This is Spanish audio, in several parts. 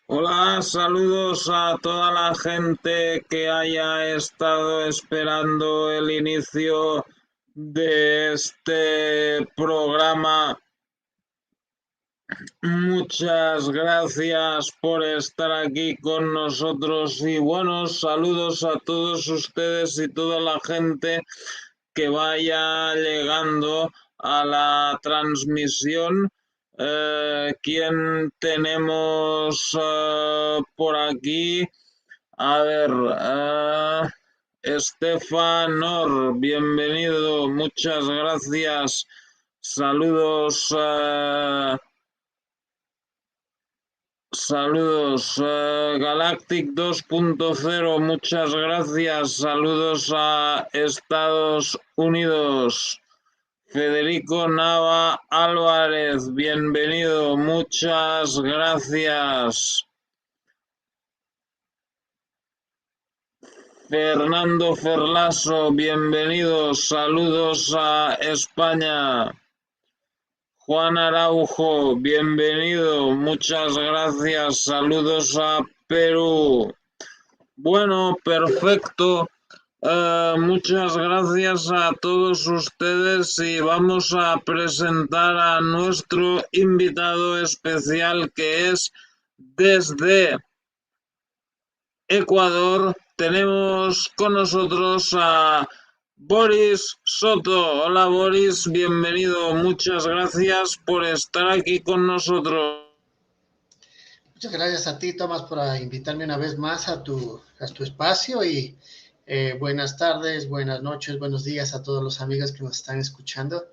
Hola, saludos a toda la gente que haya estado esperando el inicio de este programa. Muchas gracias por estar aquí con nosotros y buenos saludos a todos ustedes y toda la gente que vaya llegando a la transmisión. ¿Quién tenemos por aquí? A ver, Estefanor, bienvenido, muchas gracias. Saludos, saludos, Galactic 2.0, muchas gracias. Saludos a Estados Unidos. Federico Nava Álvarez, bienvenido, muchas gracias. Fernando Ferlaso, bienvenido, saludos a España. Juan Araujo, bienvenido, muchas gracias, saludos a Perú. Bueno, perfecto. Muchas gracias a todos ustedes y vamos a presentar a nuestro invitado especial que es desde Ecuador. Tenemos con nosotros a Boris Soto. Hola Boris, bienvenido. Muchas gracias por estar aquí con nosotros. Muchas gracias a ti, Tomás, por invitarme una vez más a tu espacio y buenas tardes, buenas noches, buenos días a todos los amigos que nos están escuchando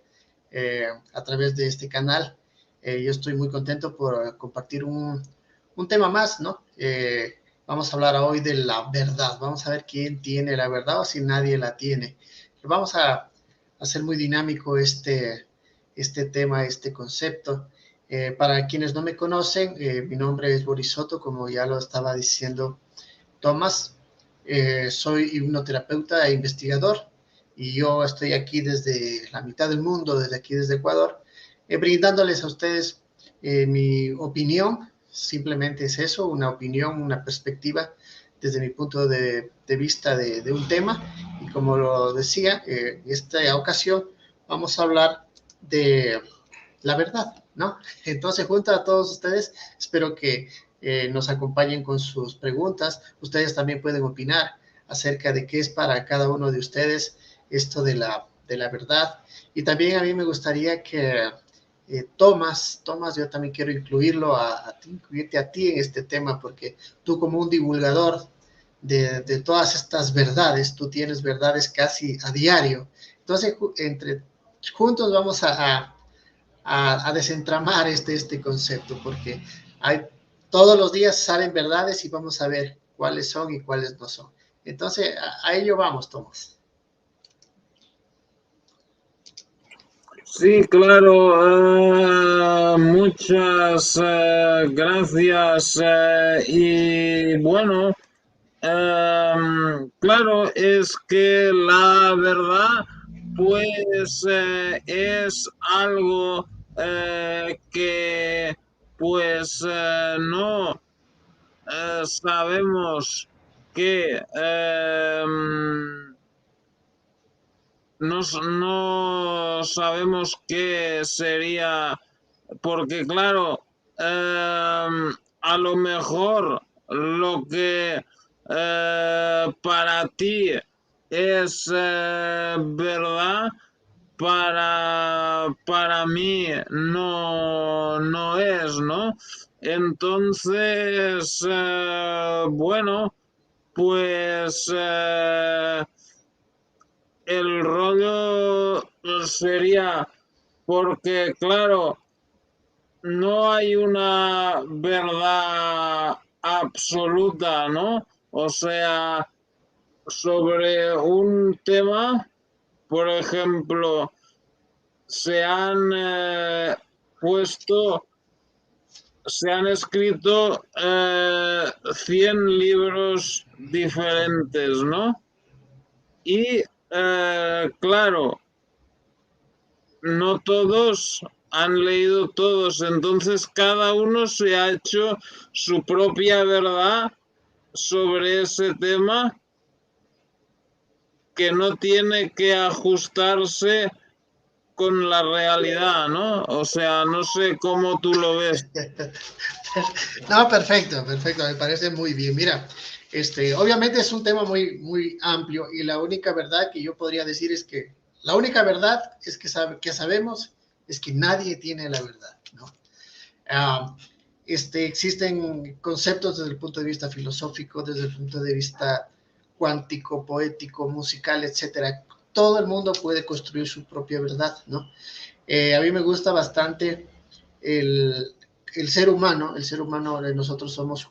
a través de este canal. Yo estoy muy contento por compartir un tema más, ¿no? Vamos a hablar hoy de la verdad. Vamos a ver quién tiene la verdad o si nadie la tiene. Vamos a hacer muy dinámico este tema, este concepto. Para quienes no me conocen, mi nombre es Boris Soto, como ya lo estaba diciendo Tomás. Soy hipnoterapeuta e investigador y yo estoy aquí desde la mitad del mundo, desde aquí, desde Ecuador, brindándoles a ustedes mi opinión. Simplemente es eso, una opinión, una perspectiva desde mi punto de vista de un tema. Y como lo decía, en esta ocasión vamos a hablar de la verdad, ¿no? Entonces, junto a todos ustedes, espero que nos acompañen con sus preguntas. Ustedes también pueden opinar acerca de qué es para cada uno de ustedes esto de la verdad. Y también a mí me gustaría que Tomás, yo también quiero incluirlo a ti, incluirte a ti en este tema, porque tú como un divulgador de todas estas verdades, tú tienes verdades casi a diario. Entonces, juntos vamos a desentramar este concepto, porque hay, todos los días salen verdades y vamos a ver cuáles son y cuáles no son. Entonces, a ello vamos, Tomás. Sí, claro, muchas gracias. Y bueno, claro, es que la verdad, pues es algo que pues no sabemos que no sabemos qué sería, porque claro, a lo mejor lo que para ti es verdad, para mí no es, ¿no? Entonces, bueno, pues el rollo sería porque, claro, no hay una verdad absoluta, ¿no? O sea, sobre un tema, por ejemplo, se han puesto, se han escrito 100 libros diferentes, ¿no? Y claro, no todos han leído todos, entonces cada uno se ha hecho su propia verdad sobre ese tema que no tiene que ajustarse con la realidad, ¿no? O sea, no sé cómo tú lo ves. No, perfecto, perfecto, me parece muy bien. Mira, obviamente es un tema muy, muy amplio y la única verdad que yo podría decir es que la única verdad es que sabemos es que nadie tiene la verdad, ¿no? Uh, existen conceptos desde el punto de vista filosófico, desde el punto de vista cuántico, poético, musical, etcétera. Todo el mundo puede construir su propia verdad, ¿no? A mí me gusta bastante el, ser humano. El ser humano, nosotros somos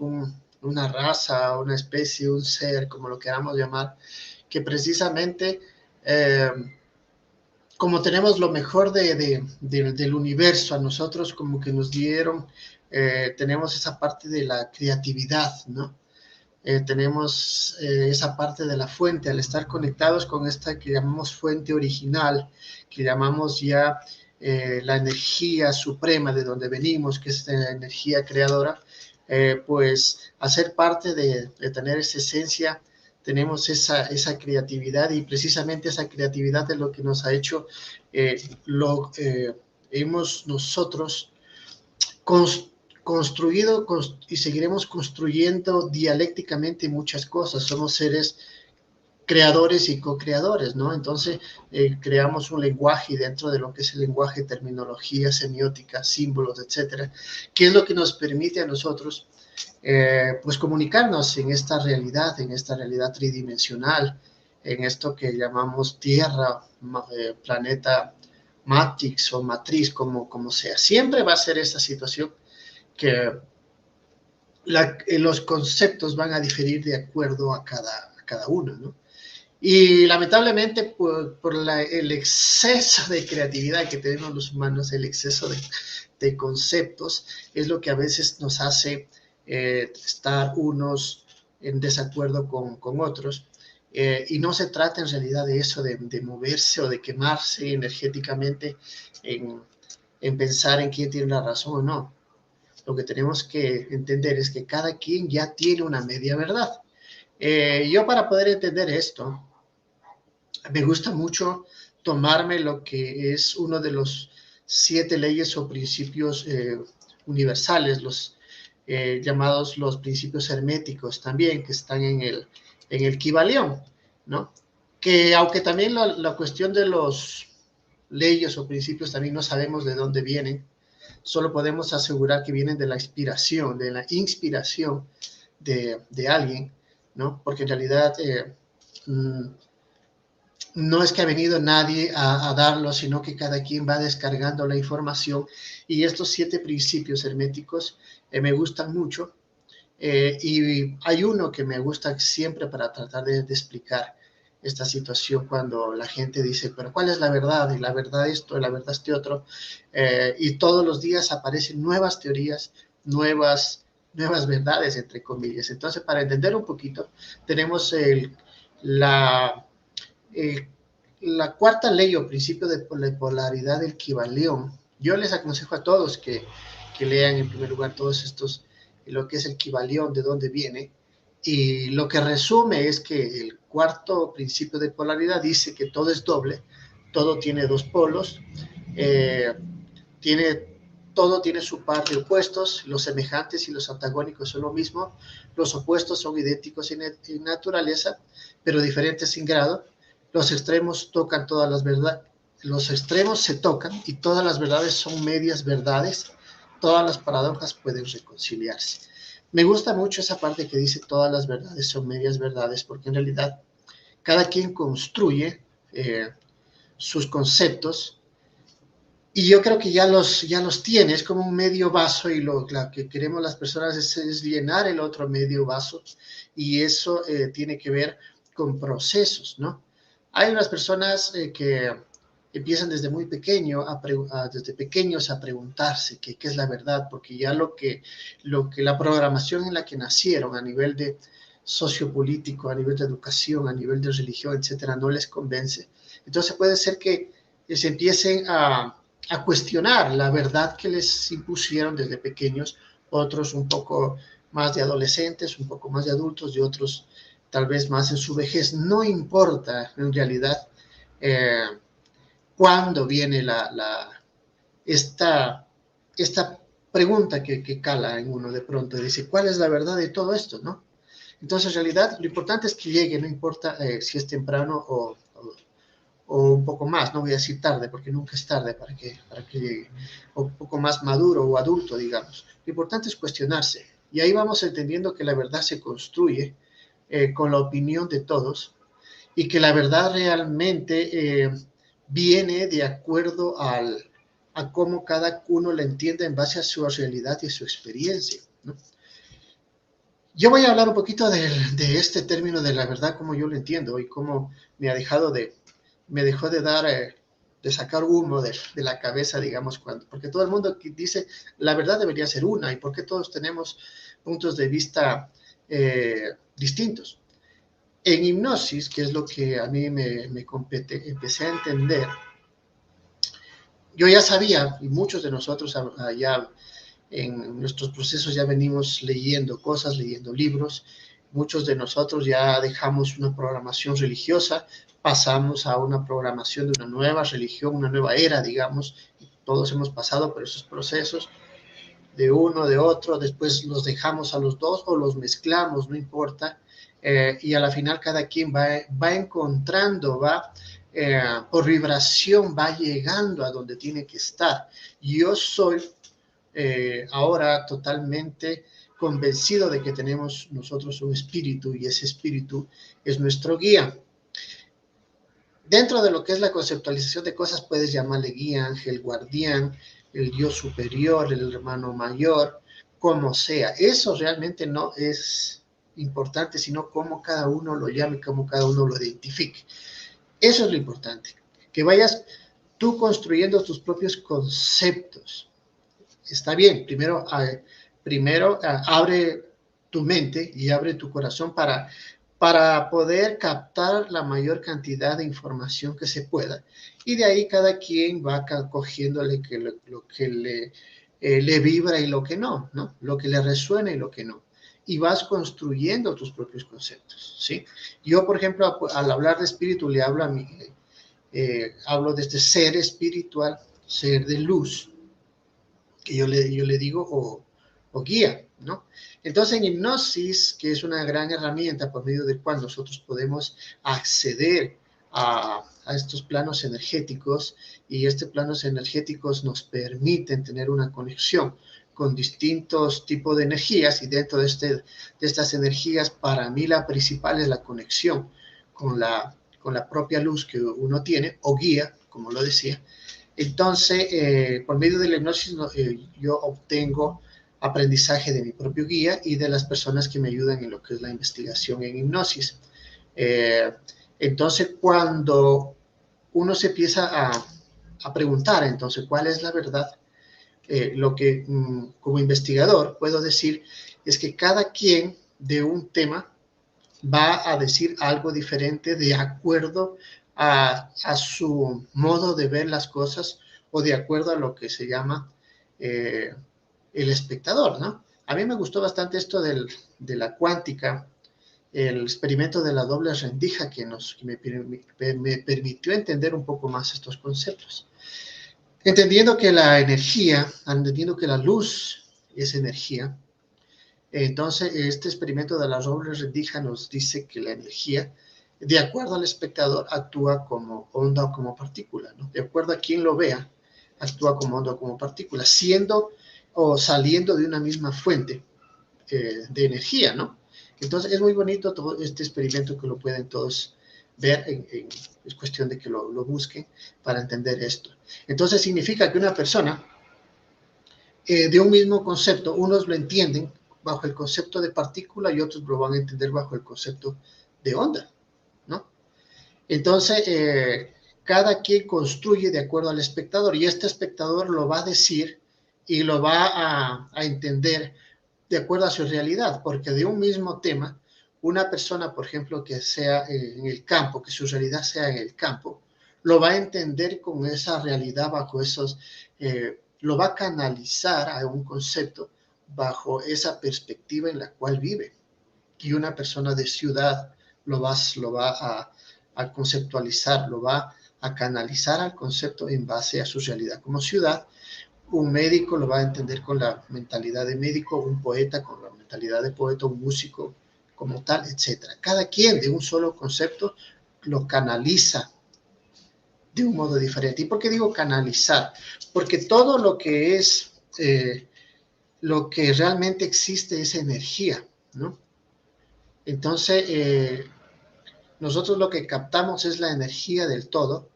una raza, una especie, un ser, como lo queramos llamar, que precisamente como tenemos lo mejor del universo a nosotros, como que nos dieron, tenemos esa parte de la creatividad, ¿no? Tenemos esa parte de la fuente, al estar conectados con esta que llamamos fuente original, que llamamos ya la energía suprema de donde venimos, que es la energía creadora, pues hacer parte de tener esa esencia, tenemos esa creatividad y precisamente esa creatividad es lo que nos ha hecho, hemos nosotros construido y seguiremos construyendo dialécticamente muchas cosas. Somos seres creadores y co-creadores, ¿no? Entonces, creamos un lenguaje dentro de lo que es el lenguaje, terminología, semiótica, símbolos, etcétera, que es lo que nos permite a nosotros, pues, comunicarnos en esta realidad tridimensional, en esto que llamamos Tierra, planeta Matrix o Matriz, como sea. Siempre va a ser esa situación que los conceptos van a diferir de acuerdo a cada uno, ¿no? Y lamentablemente por el exceso de creatividad que tenemos los humanos, el exceso de conceptos, es lo que a veces nos hace estar unos en desacuerdo con otros. Y no se trata en realidad de eso, de moverse o de quemarse energéticamente en pensar en quién tiene la razón o no. Lo que tenemos que entender es que cada quien ya tiene una media verdad. Yo para poder entender esto, me gusta mucho tomarme lo que es uno de los 7 leyes o principios universales, los llamados los principios herméticos también, que están en el Kybalión, ¿no? Que aunque también la cuestión de los leyes o principios también no sabemos de dónde vienen, solo podemos asegurar que vienen de la inspiración de alguien, ¿no? Porque en realidad no es que ha venido nadie a darlo, sino que cada quien va descargando la información. Y estos 7 principios herméticos me gustan mucho. Y hay uno que me gusta siempre para tratar de explicar esta situación cuando la gente dice, pero ¿cuál es la verdad? Y la verdad esto, y la verdad este otro. Y todos los días aparecen nuevas teorías, nuevas verdades, entre comillas. Entonces, para entender un poquito, tenemos la cuarta ley o principio de polaridad del Kybalión. Yo les aconsejo a todos que lean en primer lugar todos estos, lo que es el Kybalión, de dónde viene, y lo que resume es que el cuarto principio de polaridad dice que todo es doble, todo tiene dos polos, todo tiene su par de opuestos, los semejantes y los antagónicos son lo mismo, los opuestos son idénticos en naturaleza, pero diferentes en grado. Los extremos tocan todas las verdades, los extremos se tocan y todas las verdades son medias verdades, todas las paradojas pueden reconciliarse. Me gusta mucho esa parte que dice todas las verdades son medias verdades, porque en realidad cada quien construye sus conceptos y yo creo que ya los tiene, es como un medio vaso y lo que queremos las personas es llenar el otro medio vaso y eso tiene que ver con procesos, ¿no? Hay unas personas que empiezan desde muy pequeños a preguntarse qué es la verdad, porque ya lo que la programación en la que nacieron a nivel de sociopolítico, a nivel de educación, a nivel de religión, etcétera, no les convence. Entonces puede ser que se empiecen a cuestionar la verdad que les impusieron desde pequeños, otros un poco más de adolescentes, un poco más de adultos y otros tal vez más en su vejez. No importa en realidad eh, cuándo viene esta pregunta que cala en uno de pronto y dice, ¿cuál es la verdad de todo esto? ¿No? Entonces, en realidad, lo importante es que llegue, no importa si es temprano o un poco más, no voy a decir tarde, porque nunca es tarde para que llegue, o un poco más maduro o adulto, digamos. Lo importante es cuestionarse, y ahí vamos entendiendo que la verdad se construye con la opinión de todos, y que la verdad realmente viene de acuerdo a cómo cada uno la entiende en base a su realidad y a su experiencia, ¿no? Yo voy a hablar un poquito de este término de la verdad, como yo lo entiendo y cómo me dejó de dar, de sacar humo de la cabeza, digamos, porque todo el mundo dice la verdad debería ser una y porque todos tenemos puntos de vista distintos. En hipnosis, que es lo que a mí me compete, empecé a entender, yo ya sabía, y muchos de nosotros allá en nuestros procesos ya venimos leyendo cosas, leyendo libros. Muchos de nosotros ya dejamos una programación religiosa, pasamos a una programación de una nueva religión, una nueva era, digamos. Todos hemos pasado por esos procesos de uno, de otro, después los dejamos a los dos o los mezclamos, no importa. Y a la final cada quien va encontrando, por vibración, va llegando a donde tiene que estar. Yo soy ahora totalmente convencido de que tenemos nosotros un espíritu y ese espíritu es nuestro guía. Dentro de lo que es la conceptualización de cosas puedes llamarle guía, ángel, guardián, el yo superior, el hermano mayor, como sea. Eso realmente no es importante, sino cómo cada uno lo llame, cómo cada uno lo identifique. Eso es lo importante, que vayas tú construyendo tus propios conceptos. Está bien, primero abre tu mente y abre tu corazón para poder captar la mayor cantidad de información que se pueda. Y de ahí cada quien va cogiéndole lo que le vibra y lo que no, ¿no? Lo que le resuena y lo que no. Y vas construyendo tus propios conceptos, ¿sí? Yo, por ejemplo, al hablar de espíritu, le hablo hablo de este ser espiritual, ser de luz, que yo le digo, o guía, ¿no? Entonces, en hipnosis, que es una gran herramienta por medio de cual nosotros podemos acceder a estos planos energéticos, y estos planos energéticos nos permiten tener una conexión con distintos tipos de energías, y dentro de estas energías, para mí la principal es la conexión con la propia luz que uno tiene, o guía, como lo decía. Entonces, por medio de la hipnosis, yo obtengo aprendizaje de mi propio guía y de las personas que me ayudan en lo que es la investigación en hipnosis. Entonces, cuando uno se empieza a preguntar, entonces, ¿cuál es la verdad? Lo que como investigador puedo decir es que cada quien de un tema va a decir algo diferente de acuerdo a su modo de ver las cosas o de acuerdo a lo que se llama el espectador, ¿no? A mí me gustó bastante esto de la cuántica, el experimento de la doble rendija que me permitió entender un poco más estos conceptos. Entendiendo que la energía, entendiendo que la luz es energía, entonces este experimento de la doble rendija nos dice que la energía, de acuerdo al espectador, actúa como onda o como partícula, ¿no? De acuerdo a quien lo vea, actúa como onda o como partícula, siendo o saliendo de una misma fuente de energía, ¿no? Entonces es muy bonito todo este experimento, que lo pueden todos ver, es cuestión de que lo busquen para entender esto. Entonces significa que una persona de un mismo concepto, unos lo entienden bajo el concepto de partícula y otros lo van a entender bajo el concepto de onda, ¿no? Entonces, cada quien construye de acuerdo al espectador, y este espectador lo va a decir y lo va a entender de acuerdo a su realidad, porque de un mismo tema, una persona, por ejemplo, que sea en el campo, que su realidad sea en el campo, lo va a entender con esa realidad bajo esos, lo va a canalizar a un concepto bajo esa perspectiva en la cual vive. Y una persona de ciudad a conceptualizar, lo va a canalizar al concepto en base a su realidad como ciudad. Un médico lo va a entender con la mentalidad de médico, un poeta con la mentalidad de poeta, un músico como tal, etc. Cada quien de un solo concepto lo canaliza de un modo diferente. ¿Y por qué digo canalizar? Porque todo lo que es, lo que realmente existe es energía, ¿no? Entonces, nosotros lo que captamos es la energía del todo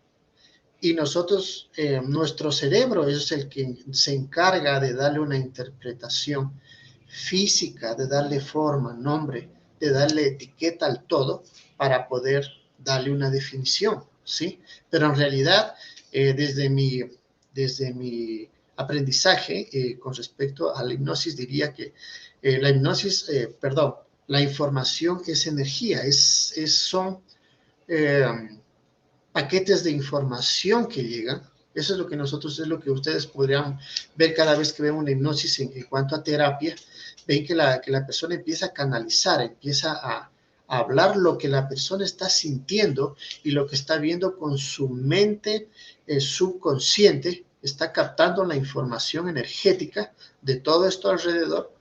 y nosotros, nuestro cerebro es el que se encarga de darle una interpretación física, de darle forma, nombre, de darle etiqueta al todo para poder darle una definición, ¿sí? Pero en realidad, desde mi aprendizaje con respecto a la hipnosis, diría que la hipnosis, perdón, la información es energía, son eh, paquetes de información que llegan. Eso es lo que es lo que ustedes podrían ver cada vez que ven una hipnosis en cuanto a terapia. Ven que la persona empieza a canalizar, empieza a hablar lo que la persona está sintiendo y lo que está viendo con su mente subconsciente, está captando la información energética de todo esto alrededor,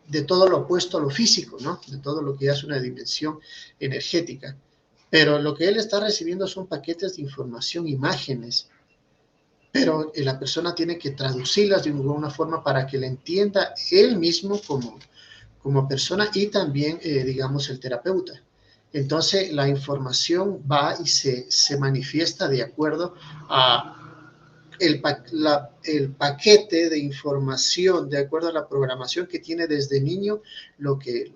de todo lo opuesto a lo físico, ¿no? De todo lo que ya es una dimensión energética. Pero lo que él está recibiendo son paquetes de información, imágenes, pero la persona tiene que traducirlas de alguna forma para que le entienda él mismo como persona y también, digamos, el terapeuta. Entonces, la información va y se manifiesta de acuerdo a el paquete de información, de acuerdo a la programación que tiene desde niño, lo que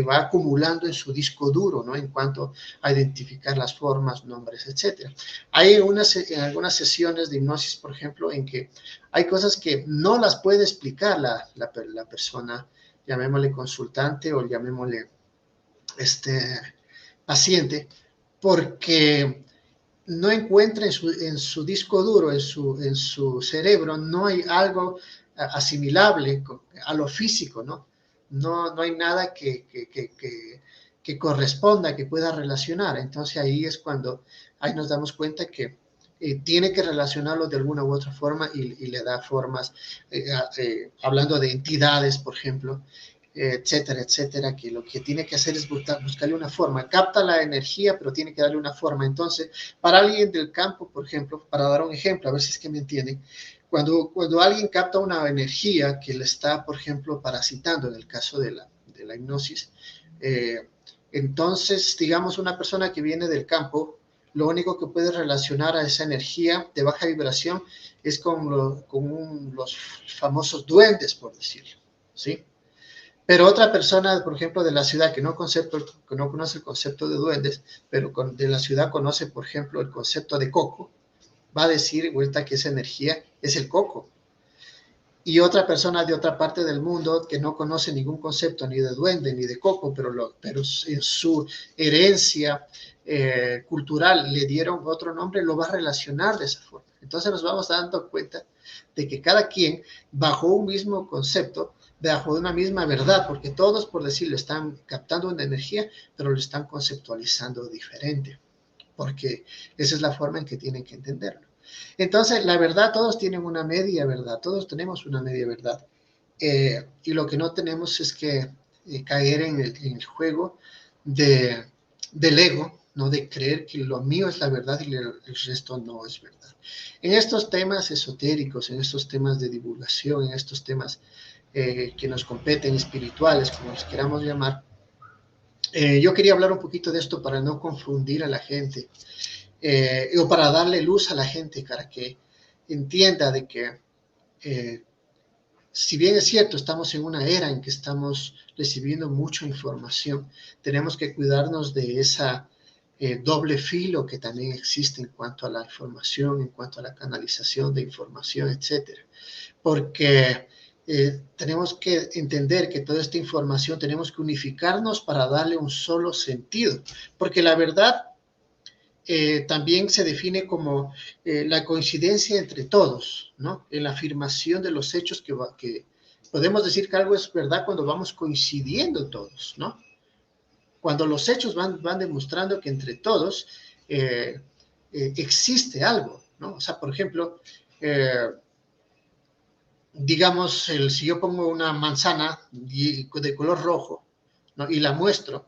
va acumulando en su disco duro, ¿no? En cuanto a identificar las formas, nombres, etc. Hay en algunas sesiones de hipnosis, por ejemplo, en que hay cosas que no las puede explicar la persona, llamémosle consultante o llamémosle paciente, porque no encuentra en su disco duro, en su cerebro, no hay algo asimilable a lo físico, ¿no? No hay nada que corresponda, que pueda relacionar. Entonces ahí es cuando ahí nos damos cuenta que tiene que relacionarlo de alguna u otra forma y le da formas, hablando de entidades, por ejemplo, etcétera, etcétera, que lo que tiene que hacer es buscarle una forma. Capta la energía, pero tiene que darle una forma. Entonces, para alguien del campo, por ejemplo, para dar un ejemplo, a ver si es que me entienden, cuando alguien capta una energía que le está, por ejemplo, parasitando, en el caso de la hipnosis, entonces, digamos, una persona que viene del campo, lo único que puede relacionar a esa energía de baja vibración es con los famosos duendes, por decirlo, ¿sí? Pero otra persona, por ejemplo, de la ciudad que no conoce el concepto de duendes, pero de la ciudad conoce, por ejemplo, el concepto de coco, va a decir vuelta que esa energía es el coco. Y otra persona de otra parte del mundo que no conoce ningún concepto ni de duende ni de coco, pero en su herencia cultural le dieron otro nombre, lo va a relacionar de esa forma. Entonces nos vamos dando cuenta de que cada quien, bajo un mismo concepto, bajo una misma verdad, porque todos, por decirlo, están captando una energía, pero lo están conceptualizando diferente, porque esa es la forma en que tienen que entenderlo. Entonces, la verdad, todos tienen una media verdad, todos tenemos una media verdad. Y lo que no tenemos es que caer en el juego del ego, ¿no? De creer que lo mío es la verdad y el resto no es verdad. En estos temas esotéricos, en estos temas de divulgación, en estos temas que nos competen, espirituales, como los queramos llamar, yo quería hablar un poquito de esto para no confundir a la gente. O para darle luz a la gente, para que entienda de que si bien es cierto, estamos en una era en que estamos recibiendo mucha información, tenemos que cuidarnos de esa doble filo que también existe en cuanto a la información, en cuanto a la canalización de información, etcétera. Porque tenemos que entender que toda esta información tenemos que unificarnos para darle un solo sentido, porque la verdad también se define como la coincidencia entre todos, ¿no? En la afirmación de los hechos que podemos decir que algo es verdad cuando vamos coincidiendo todos, ¿no? Cuando los hechos van demostrando que entre todos existe algo, ¿no? O sea, por ejemplo, digamos, si yo pongo una manzana de color rojo, ¿no? Y la muestro,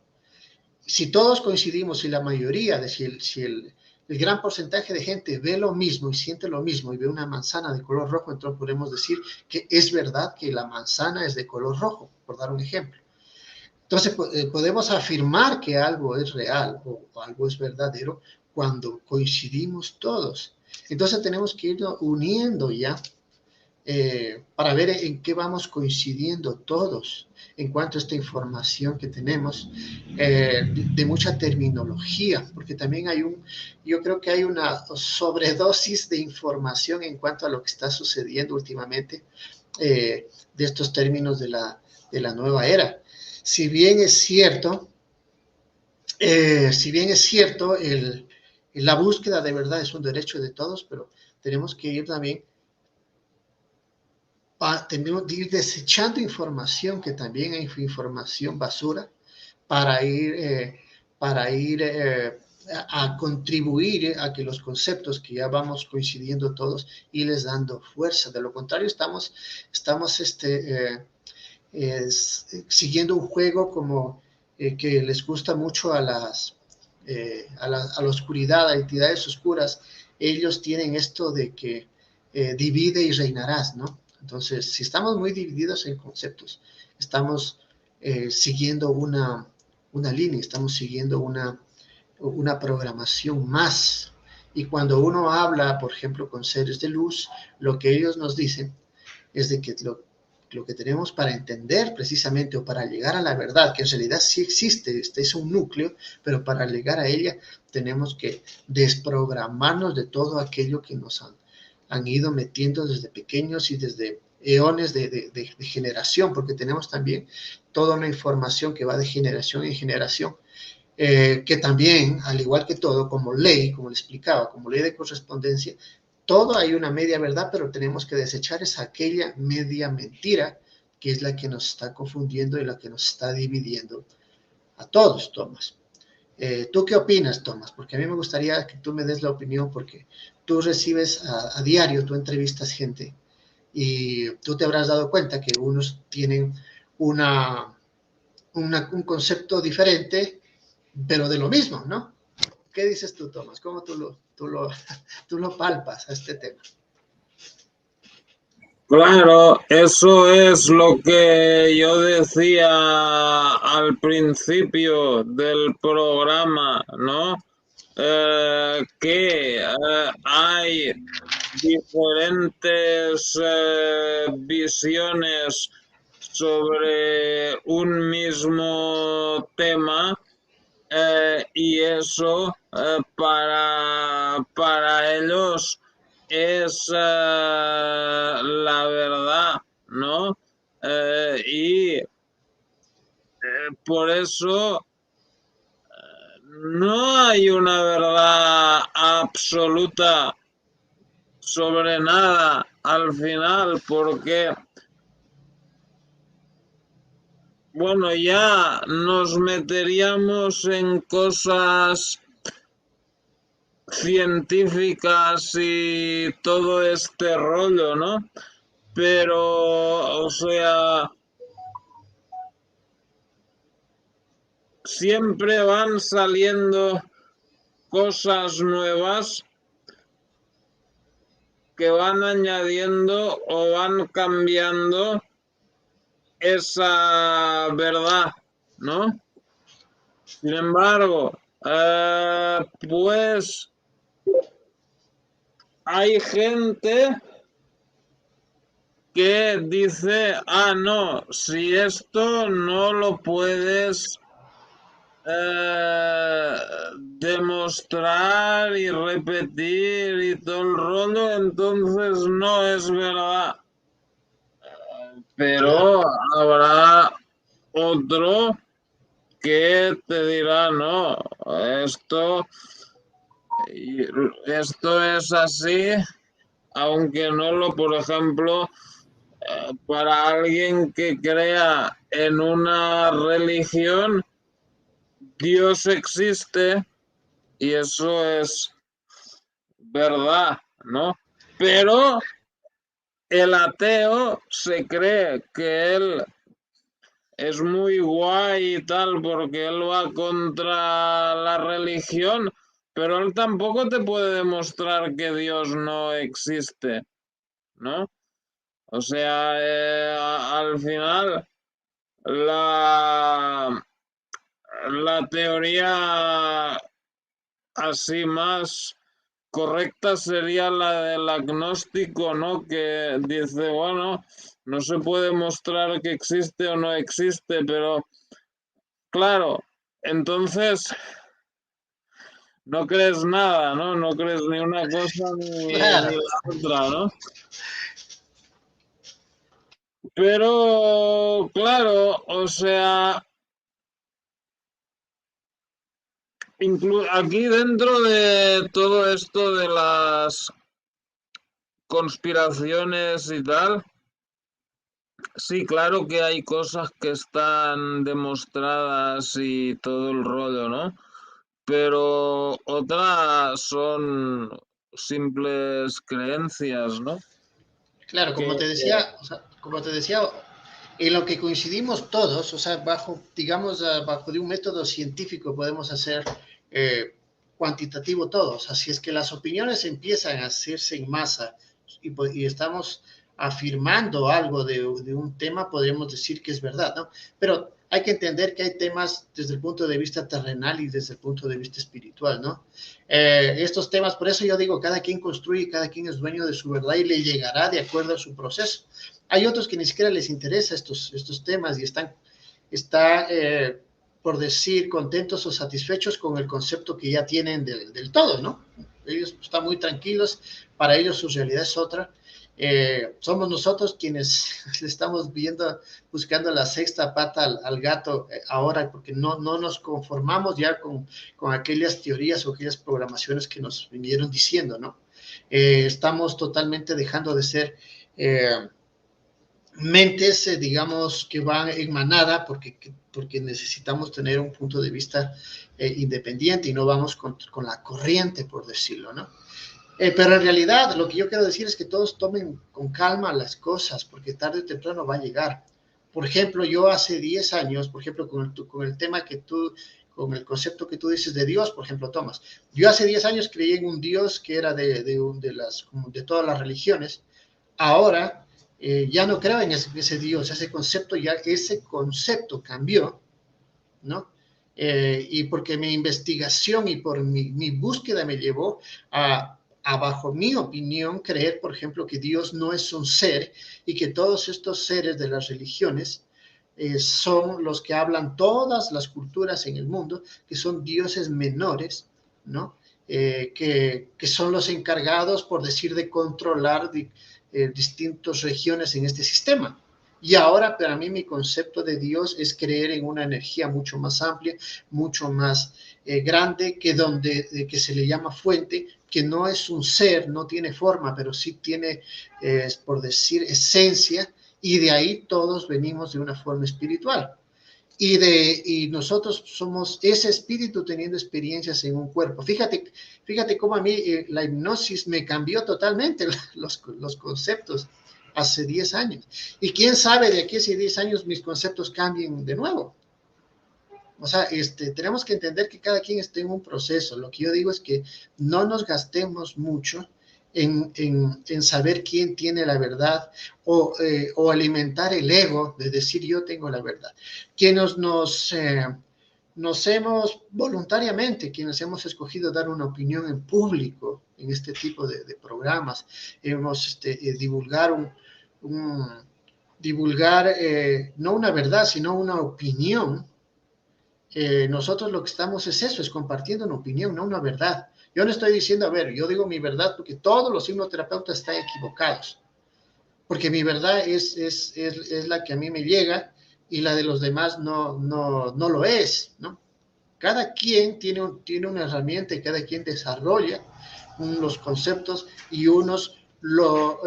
si todos coincidimos y la mayoría, si el gran porcentaje de gente ve lo mismo y siente lo mismo y ve una manzana de color rojo, entonces podemos decir que es verdad que la manzana es de color rojo, por dar un ejemplo. Entonces podemos afirmar que algo es real o algo es verdadero cuando coincidimos todos. Entonces tenemos que ir uniendo ya para ver en qué vamos coincidiendo todos en cuanto a esta información que tenemos de mucha terminología, porque también yo creo que hay una sobredosis de información en cuanto a lo que está sucediendo últimamente de estos términos de la nueva era. Si bien es cierto, la búsqueda de verdad es un derecho de todos, pero tenemos que ir también tenemos que ir desechando información que también hay información basura para ir a contribuir a que los conceptos que ya vamos coincidiendo todos y les dando fuerza. De lo contrario, estamos siguiendo un juego como que les gusta mucho a la oscuridad, a entidades oscuras. Ellos tienen esto de que divide y reinarás, ¿no? Entonces, si estamos muy divididos en conceptos, estamos siguiendo una línea, estamos siguiendo una programación más. Y cuando uno habla, por ejemplo, con seres de luz, lo que ellos nos dicen es de que lo que tenemos para entender precisamente o para llegar a la verdad, que en realidad sí existe, este es un núcleo, pero para llegar a ella tenemos que desprogramarnos de todo aquello que nos han ido metiendo desde pequeños y desde eones de generación, porque tenemos también toda una información que va de generación en generación, que también, al igual que todo, como ley, como le explicaba, como ley de correspondencia, todo hay una media verdad, pero tenemos que desechar aquella media mentira que es la que nos está confundiendo y la que nos está dividiendo a todos, Tomás. ¿Tú qué opinas, Tomás? Porque a mí me gustaría que tú me des la opinión, porque tú recibes a diario, tú entrevistas gente y tú te habrás dado cuenta que unos tienen un concepto diferente, pero de lo mismo, ¿no? ¿Qué dices tú, Tomás? ¿Cómo tú lo palpas a este tema? Claro, eso es lo que yo decía al principio del programa, ¿no? Que hay diferentes visiones sobre un mismo tema y eso para ellos es la verdad, ¿no? Y por eso no hay una verdad absoluta sobre nada al final, porque, bueno, ya nos meteríamos en cosas científicas y todo este rollo, ¿no? Pero, o sea, siempre van saliendo cosas nuevas que van añadiendo o van cambiando esa verdad, ¿no? Sin embargo, pues hay gente que dice, no, si esto no lo puedes demostrar y repetir y todo el rollo, entonces no es verdad. Pero habrá otro que te dirá, no, esto Y esto es así, aunque no lo, por ejemplo, para alguien que crea en una religión, Dios existe y eso es verdad, ¿no? Pero el ateo se cree que él es muy guay y tal porque él va contra la religión, pero él tampoco te puede demostrar que Dios no existe, ¿no? O sea, al final la, la teoría así más correcta sería la del agnóstico, ¿no? Que dice, bueno, no se puede mostrar que existe o no existe, pero claro, entonces no crees nada, ¿no? No crees ni una cosa ni Claro, la otra, ¿no? Pero, claro, o sea, aquí dentro de todo esto de las conspiraciones y tal, sí, claro que hay cosas que están demostradas y todo el rollo, ¿no? Pero otras son simples creencias, ¿no? claro, Que, como te decía, o sea, como te decía, en lo que coincidimos todos, o sea, bajo, digamos, bajo de un método científico podemos hacer eh, cuantitativo todos. Así es que las opiniones empiezan a hacerse en masa y estamos afirmando algo de un tema, podríamos decir que es verdad, ¿no? Pero hay que entender que hay temas desde el punto de vista terrenal y desde el punto de vista espiritual, ¿no? Estos temas, por eso yo digo, cada quien construye, cada quien es dueño de su verdad y le llegará de acuerdo a su proceso. Hay otros que ni siquiera les interesa estos temas y por decir, contentos o satisfechos con el concepto que ya tienen del todo, ¿no? Ellos están muy tranquilos, para ellos su realidad es otra. Somos nosotros quienes estamos viendo, buscando la sexta pata al gato ahora, porque no nos conformamos ya con aquellas teorías o aquellas programaciones que nos vinieron diciendo, ¿no? Estamos totalmente dejando de ser mentes, digamos, que van en manada porque necesitamos tener un punto de vista independiente y no vamos con la corriente, por decirlo, ¿no? Pero en realidad lo que yo quiero decir es que todos tomen con calma las cosas, porque tarde o temprano va a llegar. Por ejemplo, yo hace 10 años, por ejemplo, con el tema que tú, con el concepto que tú dices de Dios, por ejemplo, Tomás, yo hace 10 años creí en un Dios que era de todas las religiones. Ahora ya no creo en ese Dios, ese concepto cambió, ¿no? Y porque mi investigación y por mi búsqueda me llevó bajo mi opinión, creer, por ejemplo, que Dios no es un ser y que todos estos seres de las religiones son los que hablan todas las culturas en el mundo, que son dioses menores, ¿no? Que son los encargados, por decir, de controlar distintas regiones en este sistema. Y ahora para mí mi concepto de Dios es creer en una energía mucho más amplia, mucho más grande, que se le llama fuente, que no es un ser, no tiene forma, pero sí tiene, por decir, esencia, y de ahí todos venimos de una forma espiritual. Y nosotros somos ese espíritu teniendo experiencias en un cuerpo. Fíjate cómo a mí la hipnosis me cambió totalmente los conceptos hace 10 años. Y quién sabe de aquí a 10 años mis conceptos cambien de nuevo. O sea, tenemos que entender que cada quien está en un proceso. Lo que yo digo es que no nos gastemos mucho en saber quién tiene la verdad o alimentar el ego de decir yo tengo la verdad. Quienes nos hemos voluntariamente, quienes hemos escogido dar una opinión en público en este tipo de programas, hemos divulgar divulgar no una verdad, sino una opinión. Nosotros lo que estamos es eso, es compartiendo una opinión, no una verdad. Yo no estoy diciendo, a ver, yo digo mi verdad porque todos los hipnoterapeutas están equivocados, porque mi verdad es la que a mí me llega y la de los demás no lo es, ¿no? Cada quien tiene una herramienta y cada quien desarrolla los conceptos y unos lo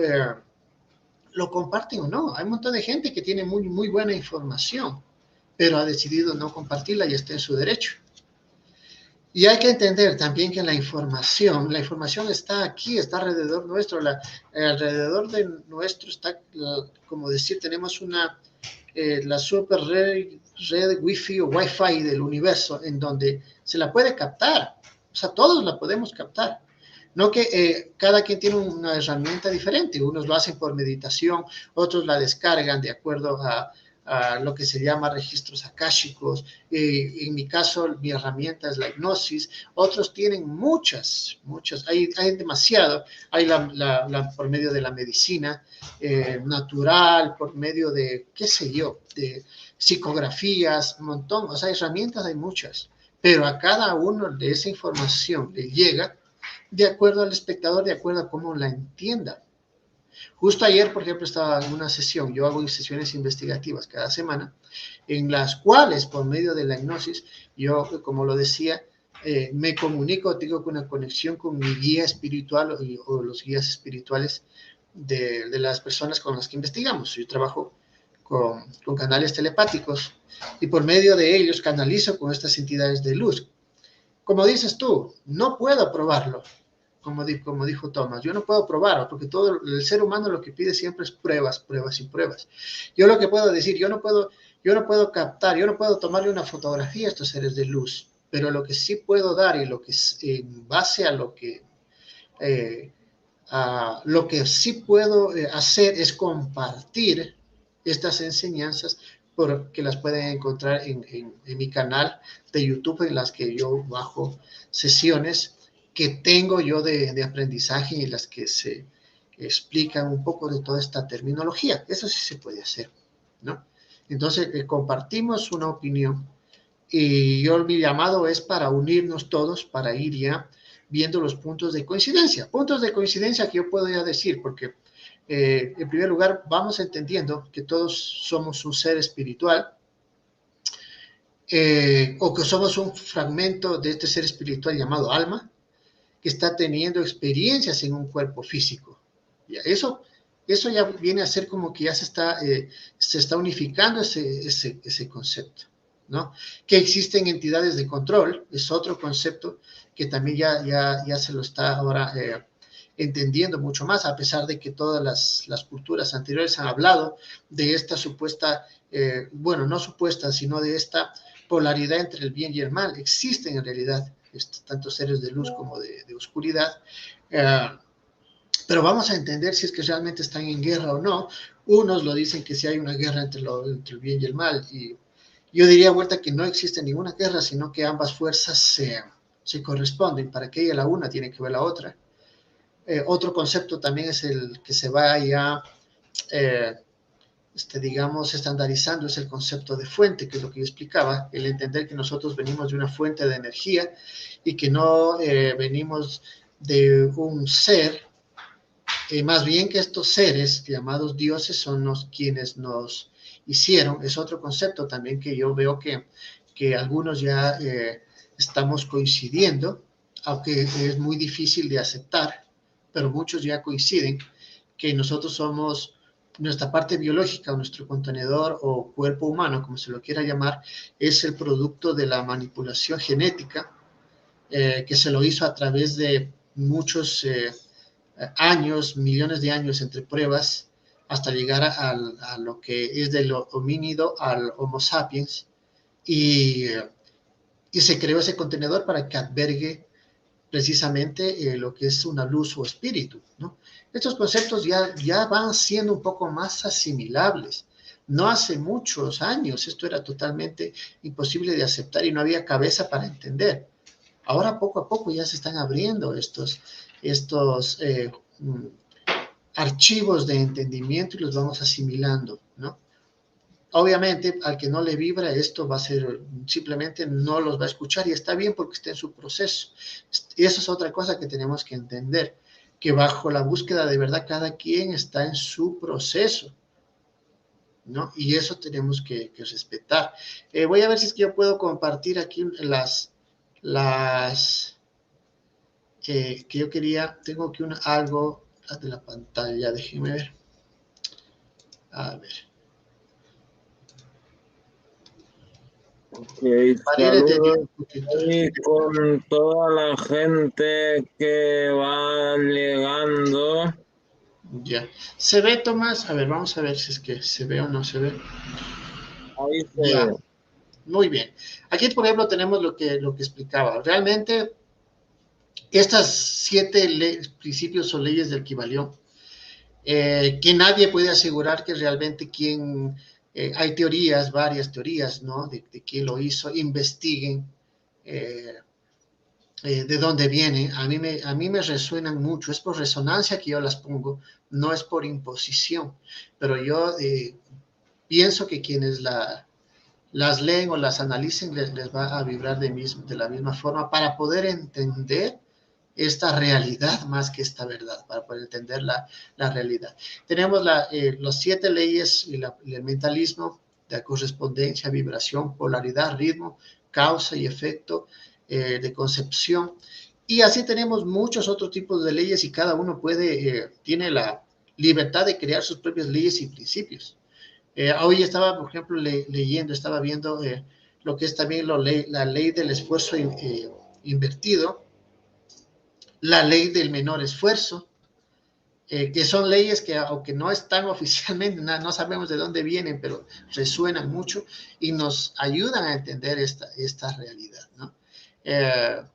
comparten o no. Hay un montón de gente que tiene muy, muy buena información, pero ha decidido no compartirla y está en su derecho. Y hay que entender también que la información está aquí, está alrededor nuestro, alrededor de nuestro está, como decir, tenemos la super red Wi-Fi o Wi-Fi del universo en donde se la puede captar, o sea, todos la podemos captar. No que cada quien tiene una herramienta diferente, unos lo hacen por meditación, otros la descargan de acuerdo a lo que se llama registros akáshicos. En mi caso, mi herramienta es la hipnosis. Otros tienen muchas, hay demasiado. Hay por medio de la medicina natural, por medio de, qué sé yo, de psicografías, un montón. O sea, herramientas hay muchas, pero a cada uno de esa información le llega de acuerdo al espectador, de acuerdo a cómo la entienda. Justo ayer, por ejemplo, estaba en una sesión, yo hago sesiones investigativas cada semana, en las cuales, por medio de la hipnosis, yo, como lo decía, me comunico, tengo una conexión con mi guía espiritual o los guías espirituales de las personas con las que investigamos. Yo trabajo con canales telepáticos y por medio de ellos canalizo con estas entidades de luz. Como dices tú, no puedo probarlo, como dijo Thomas, yo no puedo probar, porque todo el ser humano lo que pide siempre es pruebas, pruebas y pruebas. Yo lo que puedo decir, yo no puedo captar, yo no puedo tomarle una fotografía a estos seres de luz, pero lo que sí puedo dar y lo que en base a lo que sí puedo hacer es compartir estas enseñanzas porque las pueden encontrar en mi canal de YouTube, en las que yo bajo sesiones que tengo yo de aprendizaje y en las que se explican un poco de toda esta terminología. Eso sí se puede hacer, ¿no? Entonces, compartimos una opinión y yo mi llamado es para unirnos todos, para ir ya viendo los puntos de coincidencia. Puntos de coincidencia que yo puedo ya decir, porque en primer lugar vamos entendiendo que todos somos un ser espiritual, o que somos un fragmento de este ser espiritual llamado alma, que está teniendo experiencias en un cuerpo físico. ¿Ya? Eso ya viene a ser como que ya se está unificando ese concepto, ¿no? Que existen entidades de control, es otro concepto que también ya se lo está ahora entendiendo mucho más, a pesar de que todas las culturas anteriores han hablado de esta supuesta, bueno, no supuesta, sino de esta polaridad entre el bien y el mal. Existen en realidad tanto seres de luz como de oscuridad, pero vamos a entender si es que realmente están en guerra o no. Unos lo dicen que sí hay una guerra entre el bien y el mal, y yo diría, vuelta, que no existe ninguna guerra, sino que ambas fuerzas se corresponden. Para que haya la una, tiene que ver la otra. Otro concepto también es el que se va ya, digamos, estandarizando, es el concepto de fuente, que es lo que yo explicaba, el entender que nosotros venimos de una fuente de energía y que no venimos de un ser, más bien que estos seres llamados dioses son quienes nos hicieron. Es otro concepto también que yo veo que algunos ya estamos coincidiendo, aunque es muy difícil de aceptar, pero muchos ya coinciden que nosotros somos, nuestra parte biológica, nuestro contenedor o cuerpo humano, como se lo quiera llamar, es el producto de la manipulación genética que se lo hizo a través de muchos años, millones de años entre pruebas, hasta llegar a lo que es del homínido al Homo sapiens, y se creó ese contenedor para que albergue precisamente lo que es una luz o espíritu, ¿no? Estos conceptos ya van siendo un poco más asimilables. No hace muchos años esto era totalmente imposible de aceptar y no había cabeza para entender. Ahora poco a poco ya se están abriendo estos archivos de entendimiento y los vamos asimilando, ¿no? Obviamente, al que no le vibra esto va a ser, simplemente no los va a escuchar y está bien porque está en su proceso. Y eso es otra cosa que tenemos que entender, que bajo la búsqueda de verdad cada quien está en su proceso, ¿no? Y eso tenemos que respetar. Voy a ver si es que yo puedo compartir aquí que yo quería. Tengo aquí algo de la pantalla, déjenme ver. A ver. Ok, Detenida saludos un poquito. y con toda la gente que va llegando. Ya. ¿Se ve, Tomás? A ver, vamos a ver si es que se ve o no se ve. Ahí se Ya. ve. Muy bien. Aquí, por ejemplo, tenemos lo que explicaba. Realmente, estas 7 principios o leyes del Kybalión, que nadie puede asegurar que realmente hay teorías, varias teorías, ¿no? De quién lo hizo, investiguen eh, de dónde viene. A mí me resuenan mucho, es por resonancia que yo las pongo, no es por imposición, pero yo pienso que quienes las leen o las analicen les va a vibrar de la misma forma para poder entender esta realidad más que esta verdad, para poder entender la realidad. Tenemos las 7 leyes y el mentalismo de correspondencia, vibración, polaridad, ritmo, causa y efecto, de concepción. Y así tenemos muchos otros tipos de leyes y cada uno tiene la libertad de crear sus propias leyes y principios. Hoy estaba, por ejemplo, estaba viendo lo que es también la ley del esfuerzo invertido, la ley del menor esfuerzo, que son leyes que, aunque no están oficialmente, no sabemos de dónde vienen, pero resuenan mucho y nos ayudan a entender esta realidad, ¿no? Que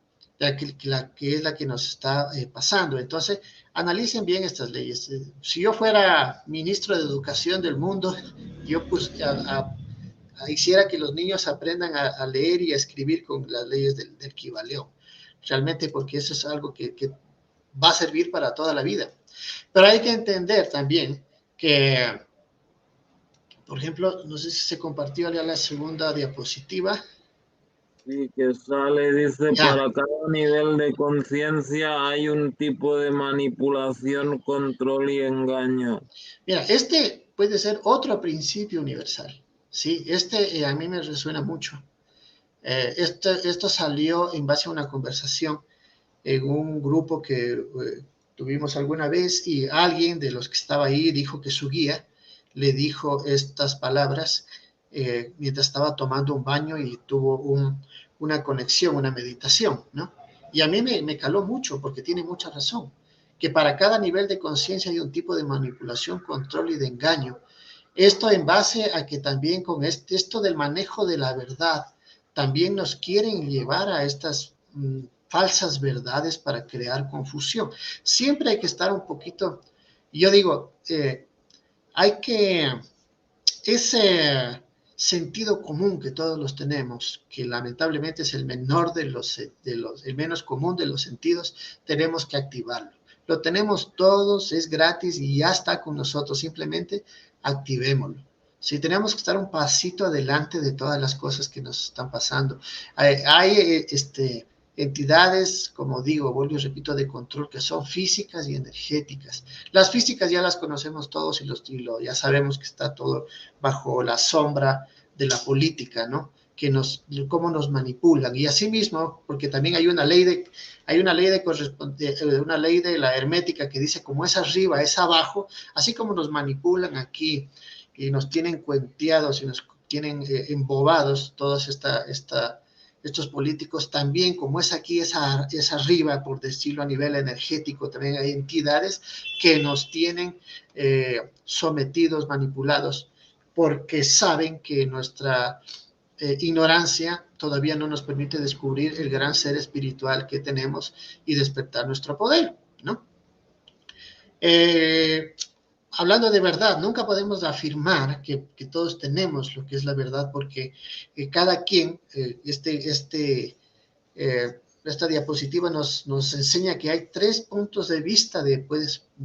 es la que nos está pasando. Entonces, analicen bien estas leyes. Si yo fuera ministro de Educación del mundo, yo pues hiciera que los niños aprendan a leer y a escribir con las leyes del Kybalión, realmente, porque eso es algo que va a servir para toda la vida. Pero hay que entender también que, por ejemplo, no sé si se compartió ya la segunda diapositiva. Sí, que sale, dice, Ya, para cada nivel de conciencia hay un tipo de manipulación, control y engaño. mira, este puede ser otro principio universal, ¿sí? A mí me resuena mucho. Esto salió en base a una conversación en un grupo que tuvimos alguna vez y alguien de los que estaba ahí dijo que su guía le dijo estas palabras mientras estaba tomando un baño y tuvo una conexión, una meditación, ¿no? Y a mí me caló mucho porque tiene mucha razón, que para cada nivel de conciencia hay un tipo de manipulación, control y de engaño. Esto en base a que también con esto del manejo de la verdad, también nos quieren llevar a estas falsas verdades para crear confusión. Siempre hay que estar un poquito, yo digo, hay que, ese sentido común que todos los tenemos, que lamentablemente es el menor el menos común de los sentidos, tenemos que activarlo. Lo tenemos todos, es gratis y ya está con nosotros, simplemente activémoslo. Si tenemos que estar un pasito adelante de todas las cosas que nos están pasando. Hay entidades, como digo, vuelvo y repito, de control que son físicas y energéticas. Las físicas ya las conocemos todos ya sabemos que está todo bajo la sombra de la política, ¿no? Cómo nos manipulan. Y asimismo, porque también una ley de la hermética que dice como es arriba, es abajo, así como nos manipulan aquí y nos tienen cuenteados y nos tienen embobados todos estos políticos, también como es aquí, es arriba, por decirlo a nivel energético, también hay entidades que nos tienen sometidos, manipulados, porque saben que nuestra ignorancia todavía no nos permite descubrir el gran ser espiritual que tenemos y despertar nuestro poder, ¿no? Hablando de verdad, nunca podemos afirmar que todos tenemos lo que es la verdad, porque cada quien, esta diapositiva nos enseña que hay 3 puntos de vista de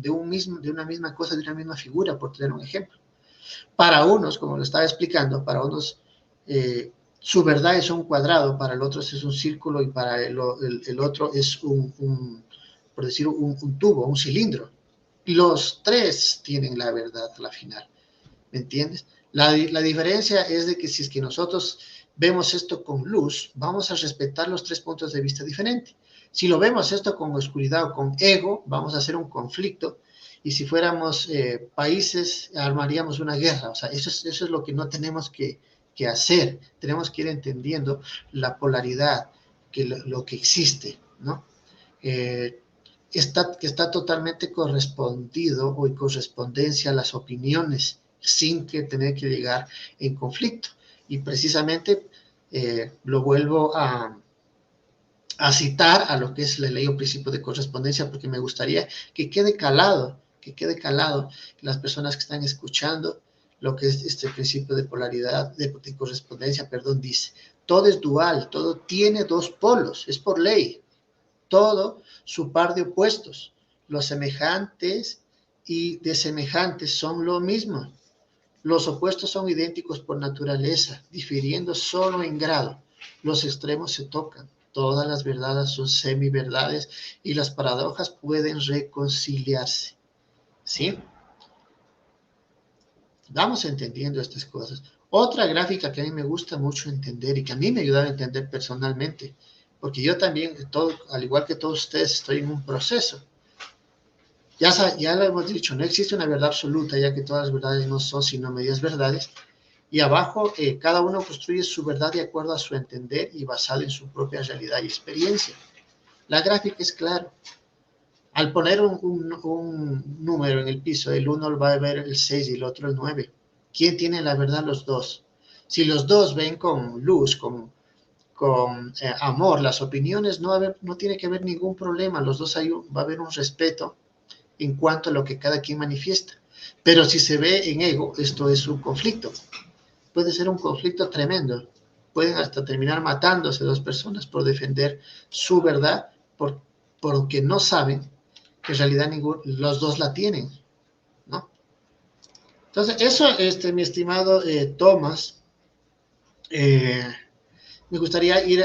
una misma cosa, de una misma figura, por tener un ejemplo. Para unos, como lo estaba explicando, para unos su verdad es un cuadrado, para el otro es un círculo y para el otro es por decir, un tubo, un cilindro. Los 3 tienen la verdad a la final, ¿me entiendes? La diferencia es de que si es que nosotros vemos esto con luz, vamos a respetar los tres puntos de vista diferentes. Si lo vemos esto con oscuridad o con ego, vamos a hacer un conflicto. Y si fuéramos países, armaríamos una guerra. O sea, eso es lo que no tenemos que hacer. Tenemos que ir entendiendo la polaridad, lo que existe, ¿no? Está totalmente correspondido o en correspondencia a las opiniones sin que tener que llegar en conflicto. Y precisamente lo vuelvo a citar a lo que es la ley o principio de correspondencia, porque me gustaría que quede calado las personas que están escuchando lo que es este principio de polaridad, de correspondencia, perdón, dice, todo es dual, todo tiene dos polos, es por ley, todo su par de opuestos, los semejantes y desemejantes son lo mismo. Los opuestos son idénticos por naturaleza, difiriendo solo en grado. Los extremos se tocan. Todas las verdades son semiverdades y las paradojas pueden reconciliarse. ¿Sí? Vamos entendiendo estas cosas. Otra gráfica que a mí me gusta mucho entender y que a mí me ayuda a entender personalmente, porque yo también, al igual que todos ustedes, estoy en un proceso. Ya lo hemos dicho, no existe una verdad absoluta, ya que todas las verdades no son sino medias verdades. Y abajo, cada uno construye su verdad de acuerdo a su entender y basado en su propia realidad y experiencia. La gráfica es clara. Al poner un número en el piso, el uno va a ver el 6 y el otro el 9. ¿Quién tiene la verdad? Los dos. Si los dos ven con luz, con amor, las opiniones, no tiene que haber ningún problema. Los dos va a haber un respeto en cuanto a lo que cada quien manifiesta. Pero si se ve en ego, esto es un conflicto. Puede ser un conflicto tremendo. Pueden hasta terminar matándose dos personas por defender su verdad, porque no saben que en realidad los dos la tienen, ¿no? Entonces, eso, mi estimado Tomás, me gustaría ir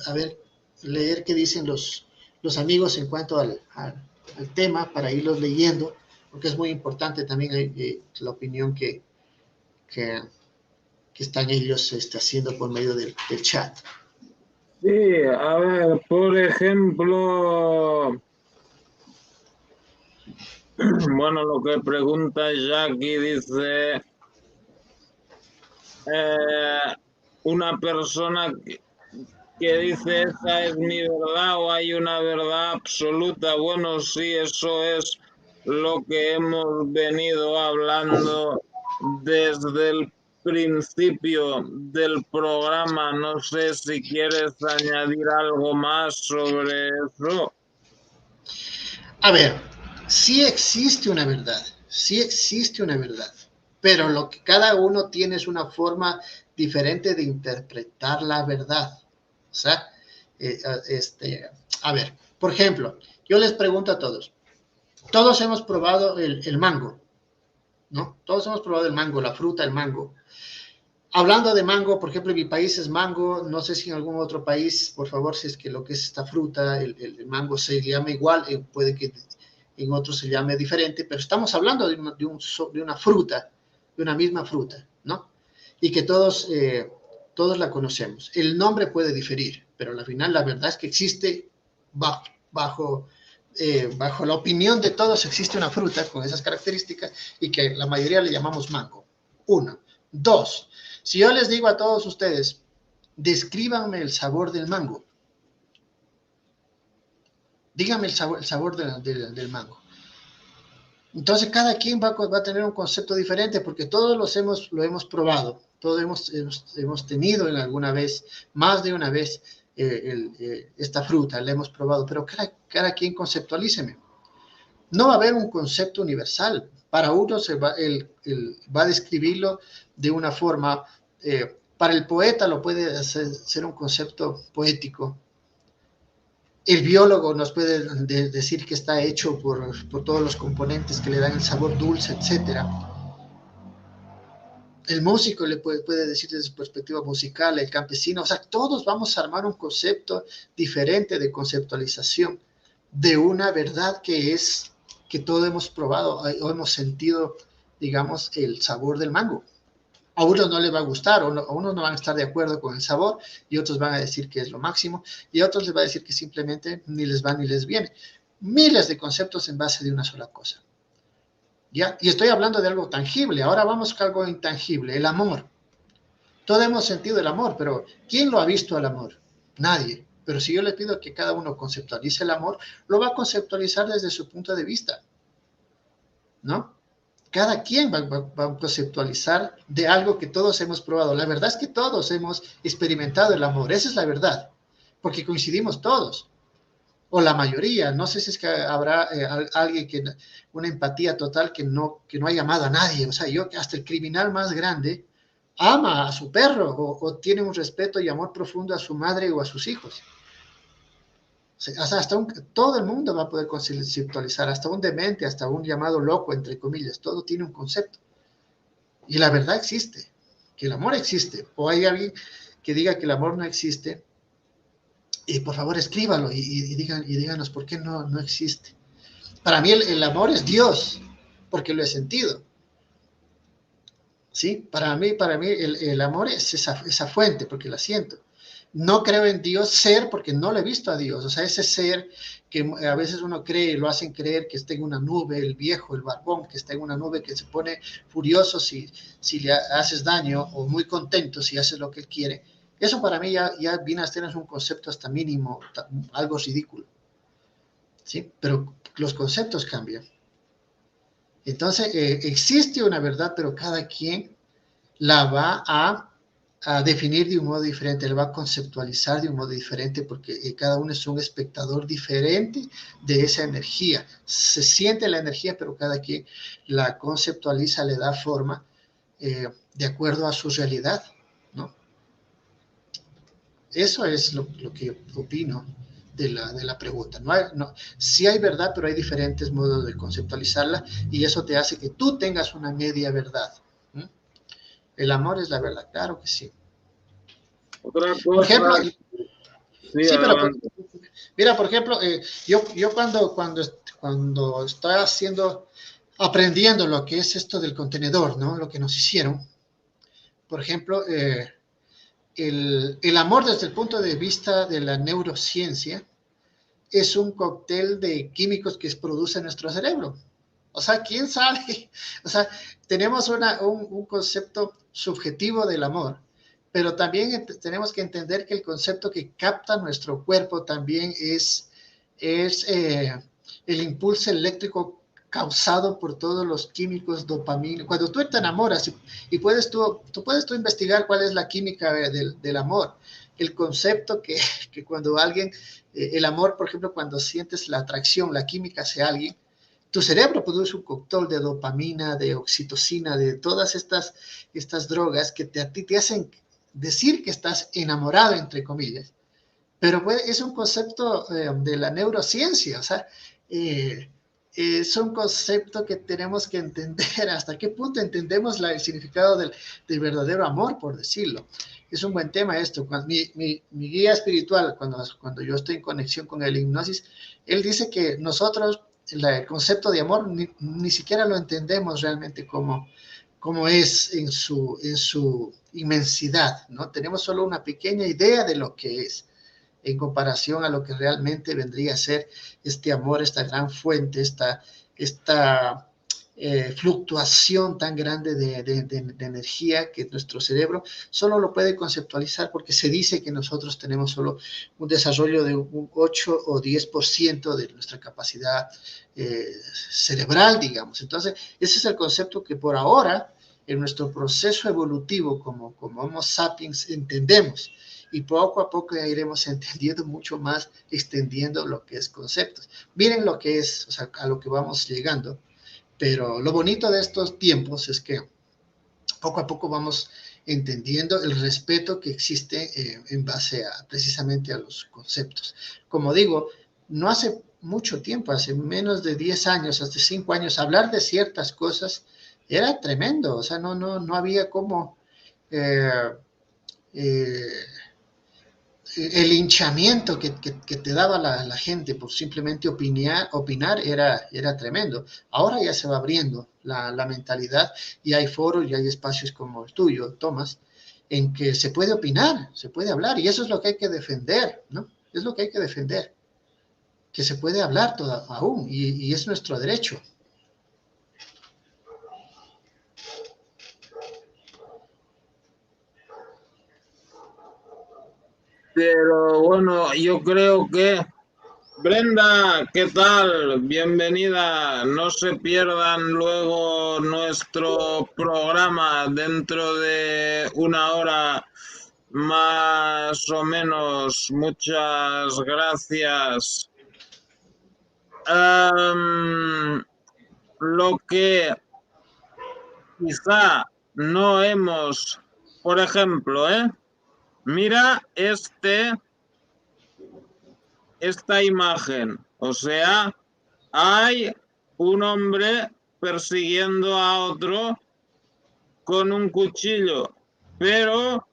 a ver, leer qué dicen los amigos en cuanto al tema para irlos leyendo, porque es muy importante también la opinión que están ellos haciendo por medio del chat. Sí, a ver, por ejemplo, bueno, lo que pregunta Jackie dice, una persona que dice esa es mi verdad o hay una verdad absoluta. Bueno, sí, eso es lo que hemos venido hablando desde el principio del programa. No sé si quieres añadir algo más sobre eso. A ver, sí existe una verdad, pero lo que cada uno tiene es una forma diferente de interpretar la verdad. O sea, a ver, por ejemplo, yo les pregunto a todos hemos probado el mango, ¿no? Todos hemos probado el mango, la fruta, el mango. Hablando de mango, por ejemplo, en mi país es mango, no sé si en algún otro país, por favor, si es que lo que es esta fruta, el mango se llama igual, puede que en otros se llame diferente, pero estamos hablando de una fruta, de una misma fruta, ¿no? Y que todos la conocemos. El nombre puede diferir, pero al final la verdad es que existe bajo la opinión de todos, existe una fruta con esas características y que la mayoría le llamamos mango. Uno. Dos, si yo les digo a todos ustedes, descríbanme el sabor del mango. Díganme el sabor del mango. Entonces, cada quien va a tener un concepto diferente porque todos lo hemos probado. Todos hemos tenido en alguna vez, más de una vez, esta fruta, la hemos probado. Pero cada quien conceptualíceme. No va a haber un concepto universal. Para uno va a describirlo de una forma, para el poeta lo puede ser un concepto poético. El biólogo nos puede decir que está hecho por todos los componentes que le dan el sabor dulce, etc. El músico le puede decir desde su perspectiva musical, el campesino, o sea, todos vamos a armar un concepto diferente de conceptualización de una verdad que todos hemos probado o hemos sentido, digamos, el sabor del mango. A unos no les va a gustar, o unos no van a estar de acuerdo con el sabor, y otros van a decir que es lo máximo, y a otros les va a decir que simplemente ni les va ni les viene. Miles de conceptos en base de una sola cosa. ¿Ya? Y estoy hablando de algo tangible. Ahora vamos con algo intangible, el amor. Todos hemos sentido el amor, pero ¿quién lo ha visto el amor? Nadie. Pero si yo le pido que cada uno conceptualice el amor, lo va a conceptualizar desde su punto de vista, ¿no? Cada quien va a conceptualizar de algo que todos hemos probado. La verdad es que todos hemos experimentado el amor, esa es la verdad, porque coincidimos todos, o la mayoría. No sé si es que habrá alguien que, una empatía total que no haya amado a nadie. O sea, yo, hasta el criminal más grande ama a su perro o tiene un respeto y amor profundo a su madre o a sus hijos. O sea, todo el mundo va a poder conceptualizar, hasta un demente, hasta un llamado loco, entre comillas, todo tiene un concepto. Y la verdad existe, que el amor existe. O hay alguien que diga que el amor no existe, y por favor escríbalo y díganos por qué no existe. Para mí el amor es Dios, porque lo he sentido. ¿Sí? Para mí el amor es esa fuente, porque la siento. No creo en Dios ser porque no lo he visto a Dios. O sea, ese ser que a veces uno cree, lo hacen creer que está en una nube, el viejo, el barbón, que está en una nube, que se pone furioso si le haces daño, o muy contento si haces lo que él quiere. Eso para mí ya viene a ser un concepto hasta mínimo, algo ridículo. ¿Sí? Pero los conceptos cambian. Entonces, existe una verdad, pero cada quien la va a definir de un modo diferente, la va a conceptualizar de un modo diferente, porque cada uno es un espectador diferente de esa energía. Se siente la energía, pero cada quien la conceptualiza, le da forma de acuerdo a su realidad, ¿no? Eso es lo que yo opino de la pregunta. Sí hay verdad, pero hay diferentes modos de conceptualizarla, y eso te hace que tú tengas una media verdad. El amor es la verdad, claro que sí. Otra Por ejemplo, cosa, sí, sí, pero adelante. mira, por ejemplo, yo cuando estaba aprendiendo lo que es esto del contenedor, ¿no? Lo que nos hicieron, por ejemplo, el amor desde el punto de vista de la neurociencia es un cóctel de químicos que produce nuestro cerebro. O sea, ¿quién sabe? O sea, tenemos un concepto subjetivo del amor, pero también tenemos que entender que el concepto que capta nuestro cuerpo también es el impulso eléctrico causado por todos los químicos, dopamina. Cuando tú te enamoras y puedes tú investigar cuál es la química del amor, el concepto que cuando alguien, el amor, por ejemplo, cuando sientes la atracción, la química hacia alguien, tu cerebro produce un cóctel de dopamina, de oxitocina, de todas estas drogas que a ti te hacen decir que estás enamorado, entre comillas. Pero es un concepto de la neurociencia, o sea, es un concepto que tenemos que entender hasta qué punto entendemos el significado del verdadero amor, por decirlo. Es un buen tema esto. Mi guía espiritual, cuando yo estoy en conexión con el hipnosis, él dice que nosotros el concepto de amor ni siquiera lo entendemos realmente como es en su inmensidad, ¿no? Tenemos solo una pequeña idea de lo que es en comparación a lo que realmente vendría a ser este amor, esta gran fuente, esta fluctuación tan grande de energía que nuestro cerebro solo lo puede conceptualizar, porque se dice que nosotros tenemos solo un desarrollo de un 8 o 10% de nuestra capacidad cerebral, digamos. Entonces, ese es el concepto que por ahora, en nuestro proceso evolutivo como Homo sapiens, entendemos. Y poco a poco ya iremos entendiendo mucho más, extendiendo lo que es conceptos. Miren lo que es, o sea, a lo que vamos llegando. Pero lo bonito de estos tiempos es que poco a poco vamos entendiendo el respeto que existe en base precisamente a los conceptos. Como digo, no hace mucho tiempo, hace menos de 10 años, hasta 5 años, hablar de ciertas cosas era tremendo. O sea, no había como... el hinchamiento que te daba la gente por simplemente opinar era tremendo. Ahora ya se va abriendo la mentalidad y hay foros y hay espacios como el tuyo, Tomás, en que se puede opinar, se puede hablar y eso es lo que hay que defender, ¿no? Es lo que hay que defender, que se puede hablar aún y es nuestro derecho. Pero bueno, yo creo que Brenda, ¿qué tal? Bienvenida. No se pierdan luego nuestro programa dentro de una hora más o menos. Muchas gracias. Lo que quizá no hemos, por ejemplo, mira esta imagen, o sea, hay un hombre persiguiendo a otro con un cuchillo, pero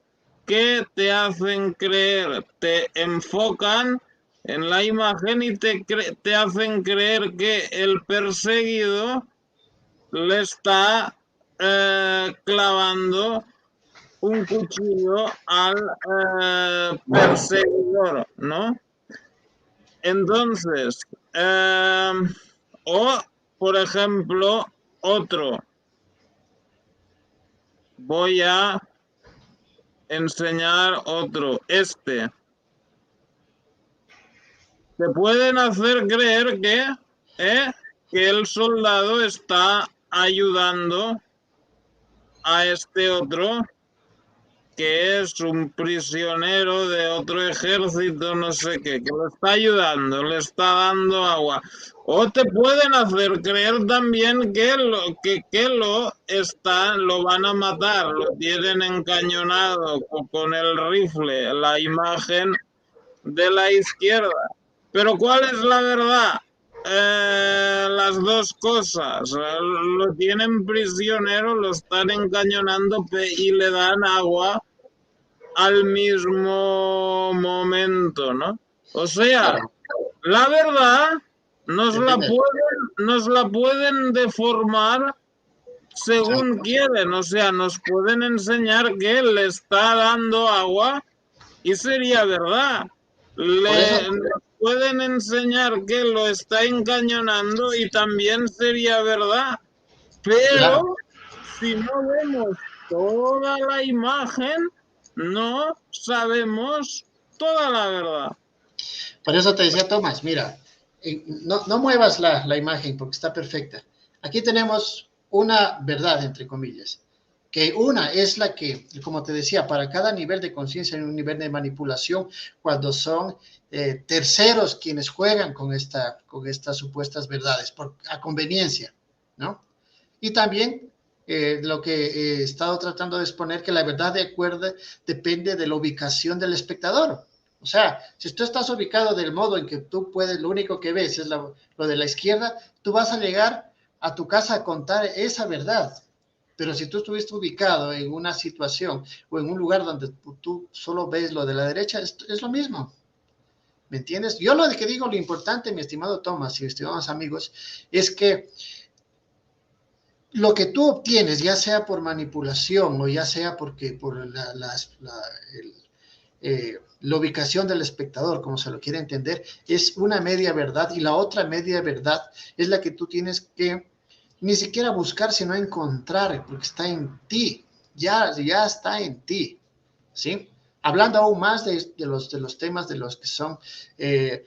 ¿qué te hacen creer? Te enfocan en la imagen y te hacen creer que el perseguido le está clavando un cuchillo al perseguidor, ¿no? Entonces, o por ejemplo, otro, voy a enseñar otro, te pueden hacer creer que el soldado está ayudando a este otro, que es un prisionero de otro ejército, no sé qué, que le está ayudando, le está dando agua. O te pueden hacer creer también que lo van a matar, lo tienen encañonado con el rifle, la imagen de la izquierda. Pero ¿cuál es la verdad? Las dos cosas. Lo tienen prisionero, lo están encañonando y le dan agua al mismo momento, ¿no? O sea, Claro, la verdad depende. nos la pueden deformar según Exacto. quieren, o sea, nos pueden enseñar que le está dando agua y sería verdad. Por eso, Nos pueden enseñar que lo está encañonando y también sería verdad. claro, Pero si no vemos toda la imagen, no sabemos toda la verdad. por eso te decía Tomás, mira, no muevas la imagen porque está perfecta. Aquí tenemos una verdad, entre comillas, que una es la que, como te decía, para cada nivel de conciencia hay un nivel de manipulación cuando son terceros quienes juegan con estas supuestas verdades a conveniencia, ¿no? Y también lo que he estado tratando de exponer, que la verdad de acuerdo depende de la ubicación del espectador. O sea, si tú estás ubicado del modo en que tú puedes, lo único que ves es lo de la izquierda, tú vas a llegar a tu casa a contar esa verdad. Pero si tú estuviste ubicado en una situación o en un lugar donde tú solo ves lo de la derecha, es lo mismo. ¿Me entiendes? Yo lo que digo, lo importante, mi estimado Tomás y estimados amigos, es que lo que tú obtienes, ya sea por manipulación o ya sea porque por la ubicación del espectador, como se lo quiere entender, es una media verdad y la otra media verdad es la que tú tienes que ni siquiera buscar, sino encontrar, porque está en ti, ya está en ti, ¿sí? Hablando aún más de los temas de los que son de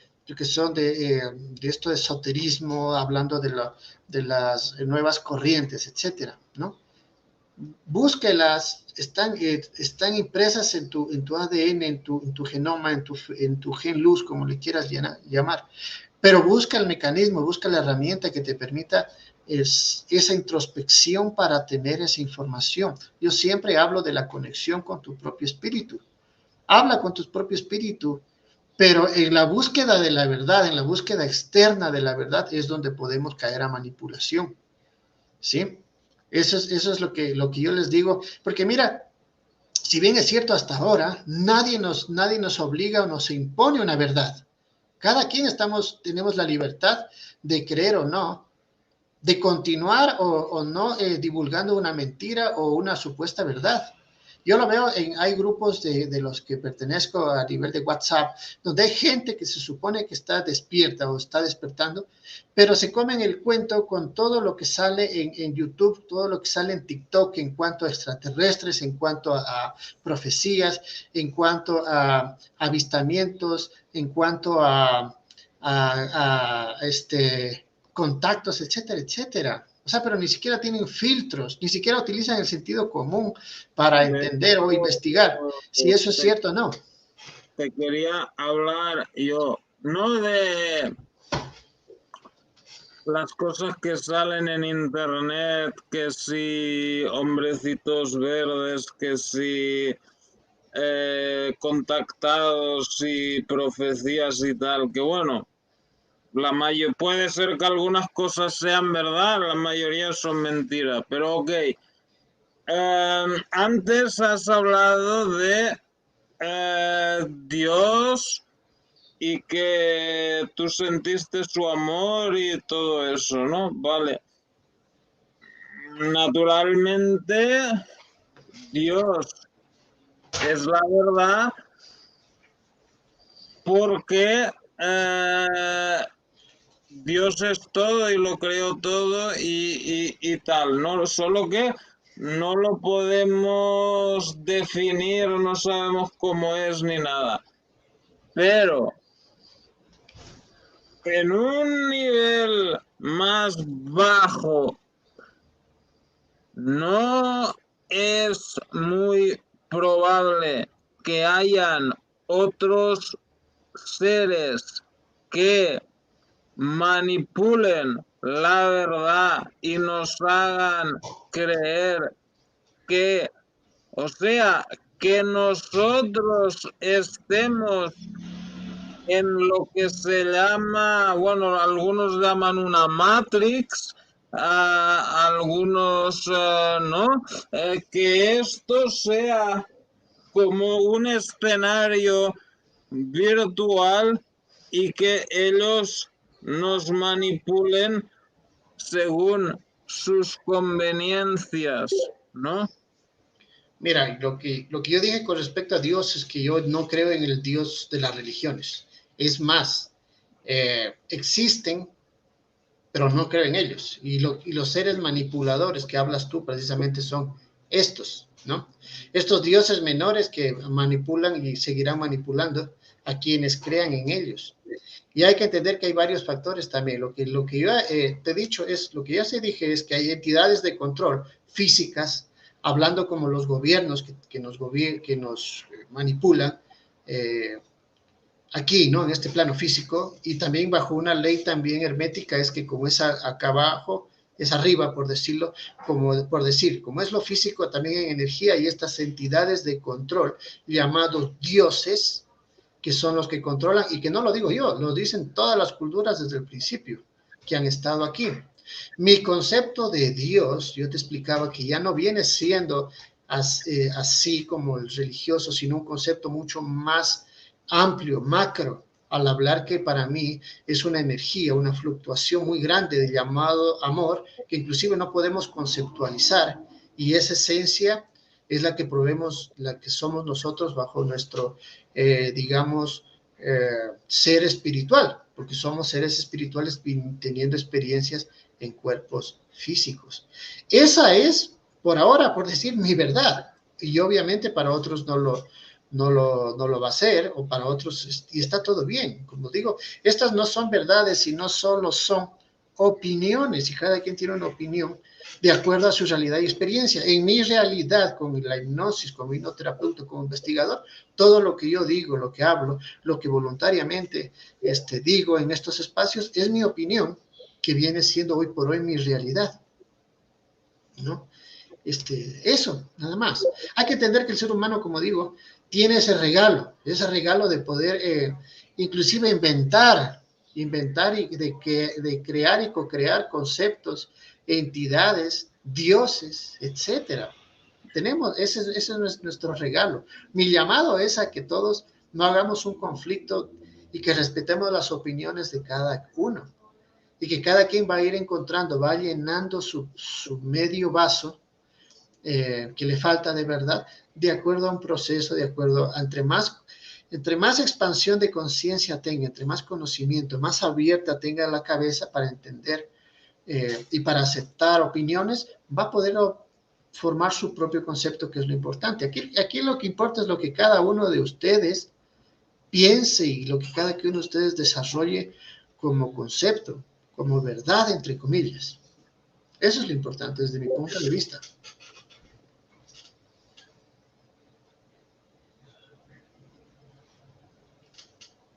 esto de esoterismo, hablando de las nuevas corrientes, etcétera, ¿no? Búsquelas, están impresas en tu ADN, en tu genoma, en tu gen luz, como le quieras llamar. Pero busca el mecanismo, busca la herramienta que te permita esa introspección para tener esa información. Yo siempre hablo de la conexión con tu propio espíritu. Habla con tu propio espíritu, pero en la búsqueda de la verdad, en la búsqueda externa de la verdad, es donde podemos caer a manipulación, ¿sí? Eso es lo que yo les digo, porque mira, si bien es cierto hasta ahora, nadie nos obliga o nos impone una verdad. Cada quien tenemos la libertad de creer o no, de continuar o no divulgando una mentira o una supuesta verdad. Yo lo veo hay grupos de los que pertenezco a nivel de WhatsApp, donde hay gente que se supone que está despierta o está despertando, pero se comen el cuento con todo lo que sale en YouTube, todo lo que sale en TikTok en cuanto a extraterrestres, en cuanto a profecías, en cuanto a avistamientos, en cuanto a contactos, etcétera, etcétera. O sea, pero ni siquiera tienen filtros, ni siquiera utilizan el sentido común para De entender o investigar si hecho, eso es cierto o no. te quería hablar yo, no de las cosas que salen en internet, que si hombrecitos verdes, que si contactados y profecías y tal, que bueno, puede ser que algunas cosas sean verdad, la mayoría son mentiras, pero ok. Antes has hablado de Dios y que tú sentiste su amor y todo eso, ¿no? Vale. Naturalmente, Dios es la verdad porque Dios es todo y lo creó todo y tal, ¿no? Solo que no lo podemos definir, no sabemos cómo es ni nada. Pero en un nivel más bajo, no es muy probable que hayan otros seres que manipulen la verdad y nos hagan creer que, o sea, que nosotros estemos en lo que se llama, bueno, algunos llaman una Matrix, algunos no, que esto sea como un escenario virtual y que ellos nos manipulen según sus conveniencias, ¿no? Mira, lo que yo dije con respecto a Dios es que yo no creo en el Dios de las religiones. Es más, existen, pero no creo en ellos. Y los seres manipuladores que hablas tú precisamente son estos, ¿no? Estos dioses menores que manipulan y seguirán manipulando a quienes crean en ellos. Y hay que entender que hay varios factores también. Lo que yo te he dicho es, lo que ya se dije es que hay entidades de control físicas, hablando como los gobiernos que nos manipulan, aquí, ¿no? En este plano físico, y también bajo una ley también hermética, es que como es acá abajo, es arriba, por decirlo, como es lo físico, también en energía, y estas entidades de control llamados dioses, que son los que controlan, y que no lo digo yo, lo dicen todas las culturas desde el principio, que han estado aquí. Mi concepto de Dios, yo te explicaba que ya no viene siendo así como el religioso, sino un concepto mucho más amplio, macro, al hablar que para mí es una energía, una fluctuación muy grande de llamado amor, que inclusive no podemos conceptualizar, y esa esencia es la que probemos, la que somos nosotros bajo nuestro, digamos, ser espiritual, porque somos seres espirituales teniendo experiencias en cuerpos físicos. Esa es, por ahora, por decir, mi verdad, y obviamente para otros no lo va a hacer, o para otros, y está todo bien. Como digo, estas no son verdades, sino solo son opiniones, y cada quien tiene una opinión de acuerdo a su realidad y experiencia. En mi realidad, con la hipnosis, como hipnoterapeuta, como investigador, todo lo que yo digo, lo que hablo, lo que voluntariamente digo en estos espacios, es mi opinión, que viene siendo hoy por hoy mi realidad, ¿no? Eso, nada más. Hay que entender que el ser humano, como digo, tiene ese regalo de poder inclusive inventar y de crear y co-crear conceptos, entidades, dioses, etcétera. ese es nuestro regalo. Mi llamado es a que todos no hagamos un conflicto y que respetemos las opiniones de cada uno. Y que cada quien va a ir encontrando, va llenando su medio vaso que le falta de verdad, de acuerdo a un proceso, de acuerdo a entre más expansión de conciencia tenga, entre más conocimiento, más abierta tenga la cabeza para entender y para aceptar opiniones, va a poder formar su propio concepto, que es lo importante. Aquí lo que importa es lo que cada uno de ustedes piense y lo que cada uno de ustedes desarrolle como concepto, como verdad, entre comillas. Eso es lo importante desde mi punto de vista.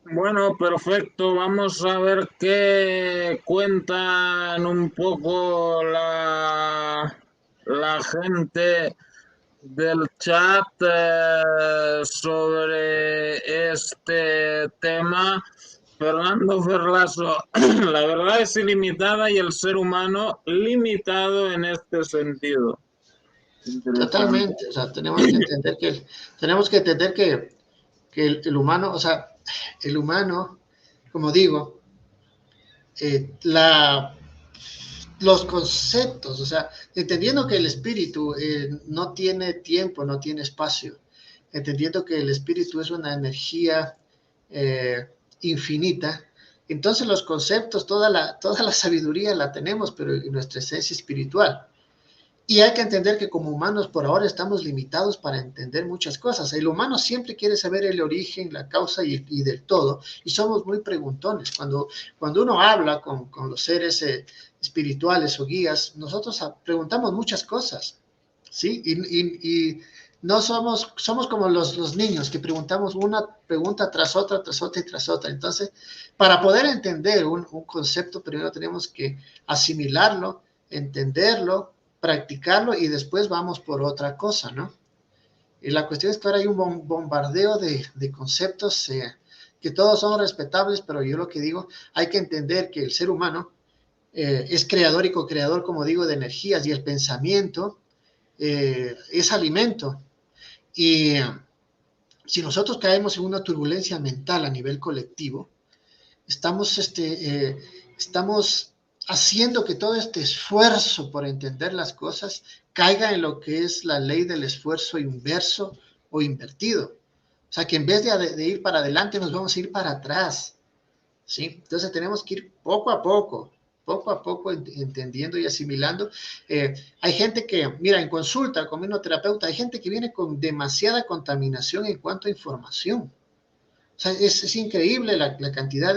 Bueno, perfecto. Vamos a ver qué cuentan un poco la gente del chat sobre este tema. Fernando Ferlaso, la verdad es ilimitada y el ser humano limitado en este sentido. Totalmente, o sea, tenemos que entender que el humano, o sea, el humano, como digo, los conceptos, o sea, entendiendo que el espíritu no tiene tiempo, no tiene espacio, entendiendo que el espíritu es una energía infinita, entonces los conceptos, toda la sabiduría la tenemos, pero en nuestra esencia espiritual. Y hay que entender que como humanos por ahora estamos limitados para entender muchas cosas. El humano siempre quiere saber el origen, la causa y del todo, y somos muy preguntones. Cuando uno habla con los seres espirituales o guías, nosotros preguntamos muchas cosas, ¿sí? Y no somos como los niños que preguntamos una pregunta tras otra y tras otra. Entonces, para poder entender un concepto, primero tenemos que asimilarlo, entenderlo, practicarlo y después vamos por otra cosa, ¿no? Y la cuestión es que ahora hay un bombardeo de conceptos que todos son respetables, pero yo lo que digo, hay que entender que el ser humano es creador y co-creador, como digo, de energías y el pensamiento es alimento. Y si nosotros caemos en una turbulencia mental a nivel colectivo, estamos haciendo que todo este esfuerzo por entender las cosas caiga en lo que es la ley del esfuerzo inverso o invertido. O sea, que en vez de ir para adelante, nos vamos a ir para atrás. ¿Sí? Entonces tenemos que ir poco a poco entendiendo y asimilando. Hay gente que, mira, en consulta con mi terapeuta, hay gente que viene con demasiada contaminación en cuanto a información. O sea, es increíble la cantidad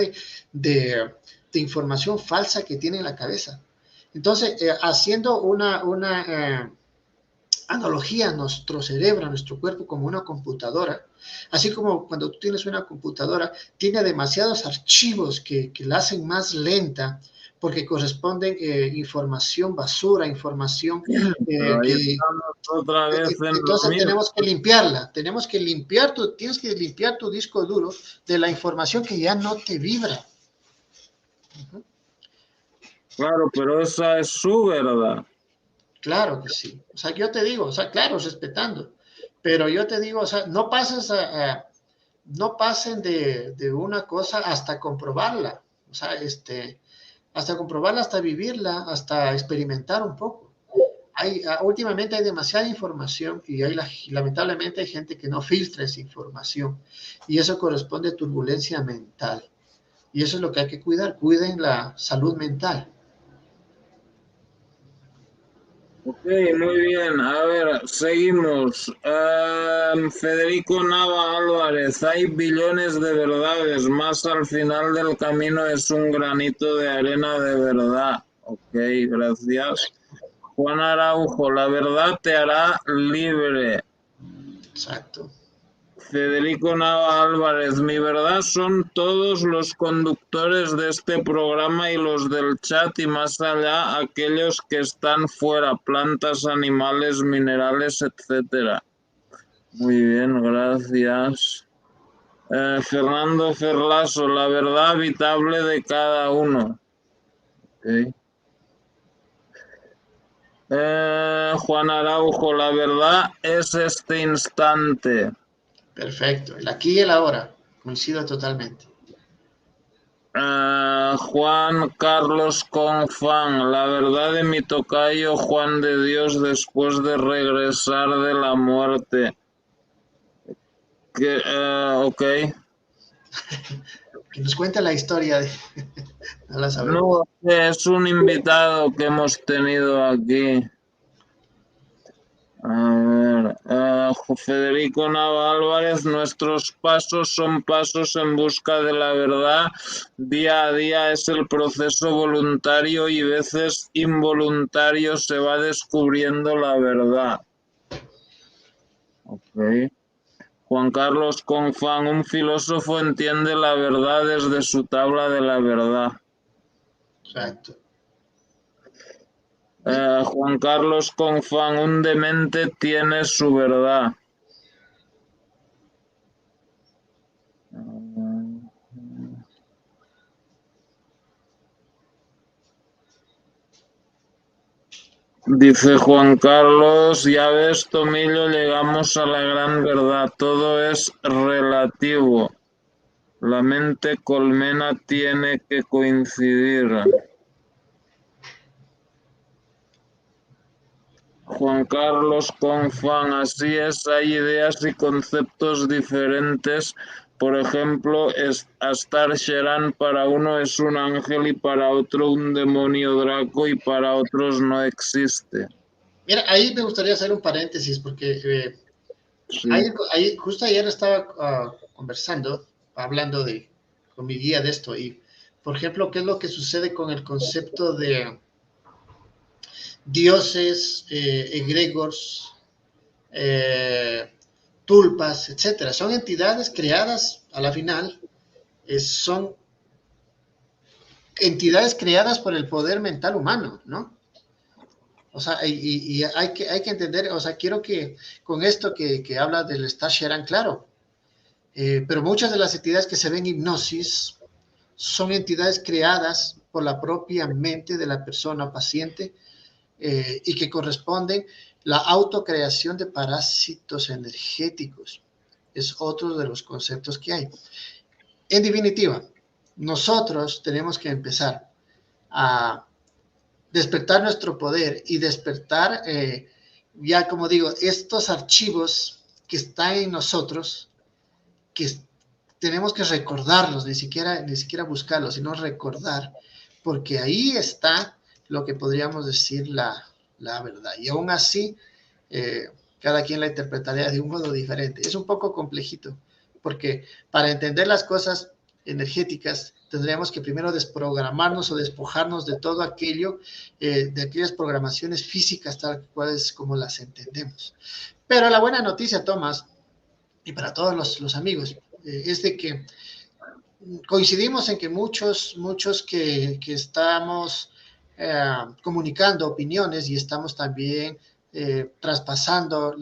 de información falsa que tiene en la cabeza. Entonces, haciendo una analogía a nuestro cerebro, a nuestro cuerpo como una computadora, así como cuando tú tienes una computadora, tiene demasiados archivos que la hacen más lenta porque corresponden información basura, información Pero ahí que... estamos otra vez en lo Entonces mismo. tenemos que tienes que limpiar tu disco duro de la información que ya no te vibra. Claro, pero esa es su verdad. Claro que sí. O sea, yo te digo, o sea, claro, respetando, pero yo te digo, o sea, no pasen de una cosa hasta comprobarla, o sea, hasta comprobarla, hasta vivirla, hasta experimentar un poco. Últimamente hay demasiada información y lamentablemente hay gente que no filtra esa información y eso corresponde a turbulencia mental. Y eso es lo que hay que cuidar, cuiden la salud mental. Ok, muy bien. A ver, seguimos. Federico Nava Álvarez, hay billones de verdades, más al final del camino es un granito de arena de verdad. Ok, gracias. Juan Araujo, la verdad te hará libre. Exacto. Federico Nava Álvarez, mi verdad son todos los conductores de este programa y los del chat y más allá aquellos que están fuera, plantas, animales, minerales, etcétera. Muy bien, gracias. Fernando Ferlaso, la verdad habitable de cada uno. Okay. Juan Araujo, la verdad es este instante. Perfecto. El aquí y el ahora. Coincido totalmente. Juan Carlos Confán, la verdad de mi tocayo Juan de Dios después de regresar de la muerte. Ok. Que nos cuente la historia de... No la sabemos. No, es un invitado que hemos tenido aquí. A ver, Federico Nava Álvarez, nuestros pasos son pasos en busca de la verdad. Día a día es el proceso voluntario y veces involuntario se va descubriendo la verdad. Okay. Juan Carlos Confán, un filósofo entiende la verdad desde su tabla de la verdad. Exacto. Juan Carlos Confán, un demente tiene su verdad. Dice Juan Carlos, ya ves, Tomillo, llegamos a la gran verdad, todo es relativo. La mente colmena tiene que coincidir. Juan Carlos Confán, así es, hay ideas y conceptos diferentes. Por ejemplo, Astar Sheran para uno es un ángel y para otro un demonio Draco y para otros no existe. Mira, ahí me gustaría hacer un paréntesis porque Sí. justo ayer estaba conversando, hablando con mi guía de esto y, por ejemplo, ¿qué es lo que sucede con el concepto de dioses, egregores, eh, tulpas, etcétera? Son entidades creadas a la final, son entidades creadas por el poder mental humano, ¿no? O sea, y hay que entender, o sea, quiero que con esto que habla del Star Sheran, claro, pero muchas de las entidades que se ven en hipnosis son entidades creadas por la propia mente de la persona paciente y que corresponden la autocreación de parásitos energéticos. Es otro de los conceptos que hay. En definitiva, nosotros tenemos que empezar a despertar nuestro poder y despertar, ya como digo, estos archivos que están en nosotros, que tenemos que recordarlos, ni siquiera buscarlos, sino recordar, porque ahí está lo que podríamos decir la verdad. Y aún así, cada quien la interpretaría de un modo diferente. Es un poco complejito, porque para entender las cosas energéticas tendríamos que primero desprogramarnos o despojarnos de todo aquello, de aquellas programaciones físicas tal cuales como las entendemos. Pero la buena noticia, Tomás, y para todos los amigos, es de que coincidimos en que muchos que estamos comunicando opiniones y estamos también traspasando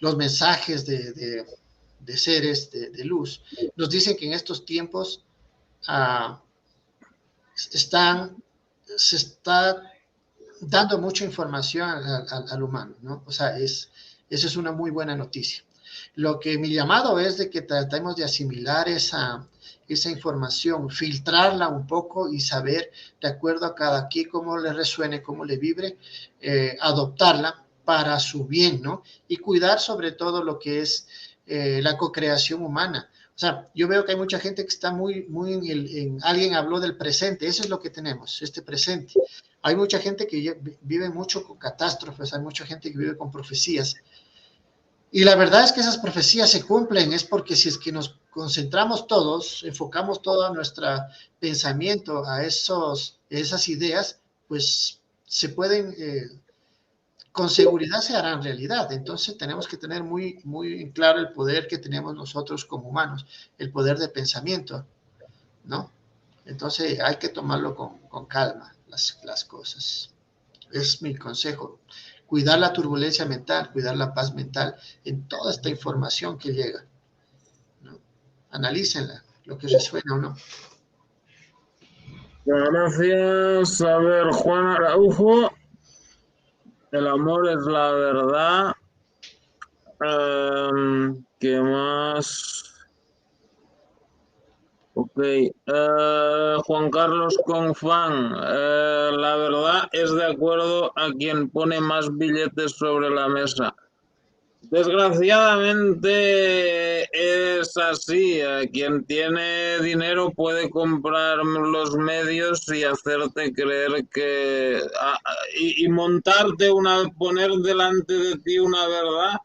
los mensajes de seres de luz, nos dicen que en estos tiempos uh, se está dando mucha información al humano, ¿no? O sea, eso es una muy buena noticia. Lo que mi llamado es de que tratemos de asimilar esa información, filtrarla un poco y saber, de acuerdo a cada quien, cómo le resuene, cómo le vibre, adoptarla para su bien, ¿no? Y cuidar sobre todo lo que es la co-creación humana. O sea, yo veo que hay mucha gente que está muy alguien habló del presente, eso es lo que tenemos, este presente. Hay mucha gente que vive mucho con catástrofes, hay mucha gente que vive con profecías. Y la verdad es que esas profecías se cumplen, es porque si es que nos concentramos todos, enfocamos todo nuestro pensamiento a esas ideas, pues se pueden, con seguridad se harán realidad. Entonces tenemos que tener muy claro el poder que tenemos nosotros como humanos, el poder de pensamiento, ¿no? Entonces hay que tomarlo con calma las cosas. Es mi consejo. Cuidar la turbulencia mental, cuidar la paz mental en toda esta información que llega, ¿no? Analícenla, lo que resuena o no. Gracias. A ver, Juan Araujo. El amor es la verdad. ¿Qué más? Ok. Juan Carlos Confán. La verdad es de acuerdo a quien pone más billetes sobre la mesa. Desgraciadamente es así. Quien tiene dinero puede comprar los medios y hacerte creer que y montarte poner delante de ti una verdad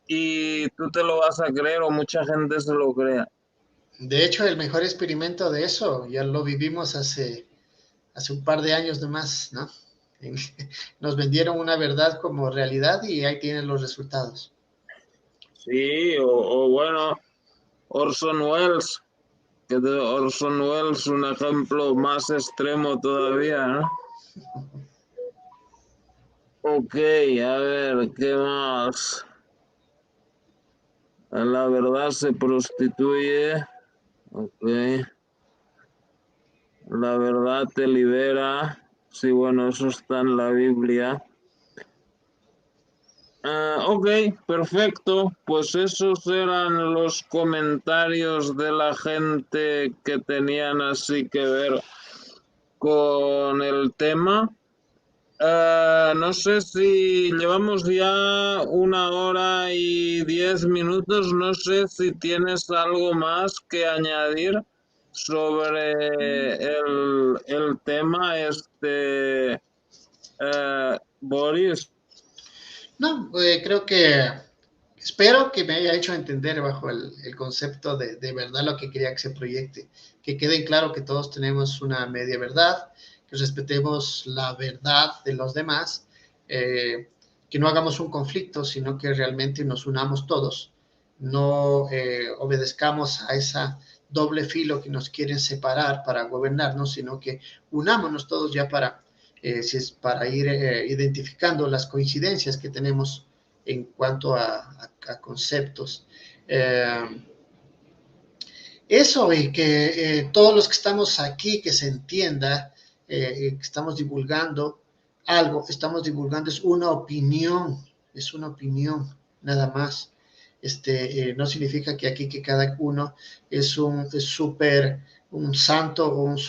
y tú te lo vas a creer o mucha gente se lo crea. De hecho, el mejor experimento de eso ya lo vivimos hace un par de años nomás, ¿no? Nos vendieron una verdad como realidad y ahí tienen los resultados. Sí, o bueno, Orson Welles, que de Orson Welles un ejemplo más extremo todavía, ¿no? Ok, a ver, ¿qué más? La verdad se prostituye. Ok. La verdad te libera. Sí, bueno, eso está en la Biblia. Ok, perfecto. Pues esos eran los comentarios de la gente que tenían así que ver con el tema. No sé si llevamos ya 1 hora y 10 minutos. No sé si tienes algo más que añadir sobre el tema, Boris. No, creo que espero que me haya hecho entender bajo el concepto de verdad lo que quería que se proyecte, que quede claro que todos tenemos una media verdad, que respetemos la verdad de los demás, que no hagamos un conflicto, sino que realmente nos unamos todos, no obedezcamos a esa doble filo que nos quieren separar para gobernarnos, sino que unámonos todos ya si es para ir identificando las coincidencias que tenemos en cuanto a conceptos. Eh, Eso y que todos los que estamos aquí, que se entienda que estamos divulgando algo, estamos divulgando es una opinión nada más. No significa que aquí que cada uno es súper, un santo o un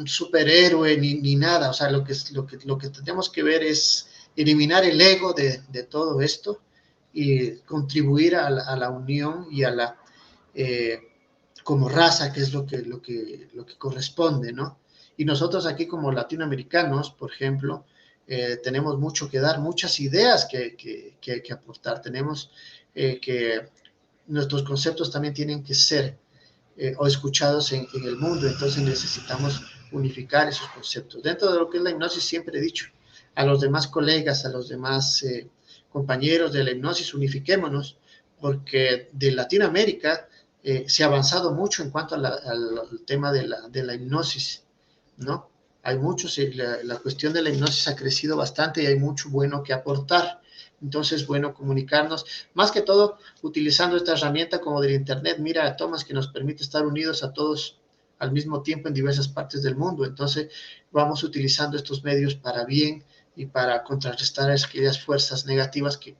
superhéroe ni nada. O sea, lo que tenemos que ver es eliminar el ego de todo esto y contribuir a la unión y eh, como raza, que es lo que corresponde, ¿no? Y nosotros aquí como latinoamericanos, por ejemplo, tenemos mucho que dar, muchas ideas que aportar. Tenemos que nuestros conceptos también tienen que ser o escuchados en el mundo. Entonces necesitamos unificar esos conceptos. Dentro de lo que es la hipnosis, siempre he dicho a los demás colegas, a los demás compañeros de la hipnosis, unifiquémonos, porque de Latinoamérica se ha avanzado mucho en cuanto al tema de la hipnosis, ¿no? Hay muchos, la cuestión de la hipnosis ha crecido bastante y hay mucho bueno que aportar. Entonces, bueno, comunicarnos, más que todo utilizando esta herramienta como del Internet. Mira, Tomás, que nos permite estar unidos a todos al mismo tiempo en diversas partes del mundo. Entonces, vamos utilizando estos medios para bien y para contrarrestar aquellas fuerzas negativas que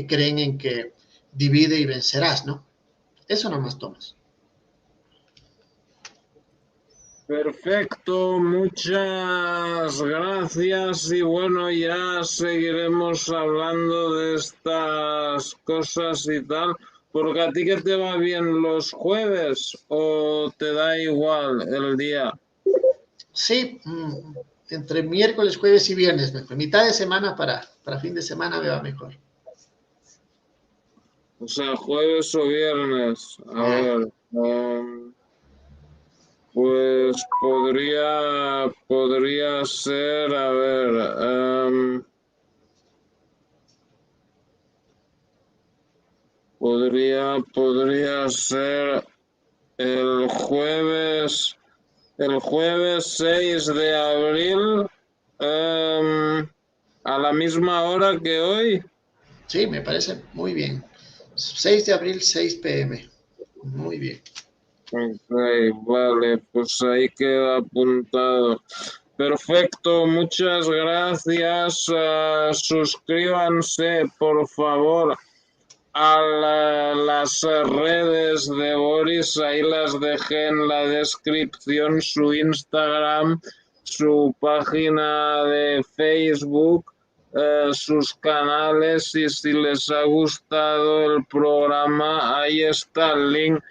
creen en que divide y vencerás, ¿no? Eso nomás, Tomás. Perfecto, muchas gracias y bueno, ya seguiremos hablando de estas cosas y tal, porque a ti que te va bien los jueves o te da igual el día, Sí, entre miércoles, jueves y viernes, mejor. Mitad de semana para fin de semana me va mejor. o sea, jueves o viernes, a Ah, ver, pues podría ser, a ver, podría ser el jueves, el jueves 6 de abril, a la misma hora que hoy. sí, me parece muy bien. 6 de abril, 6 p.m. Muy bien. Ok, vale, pues ahí queda apuntado. Perfecto, muchas gracias. Suscríbanse, por favor, a las redes de Boris. Ahí las dejé en la descripción, su Instagram, su página de Facebook, sus canales, y si les ha gustado el programa, ahí está el link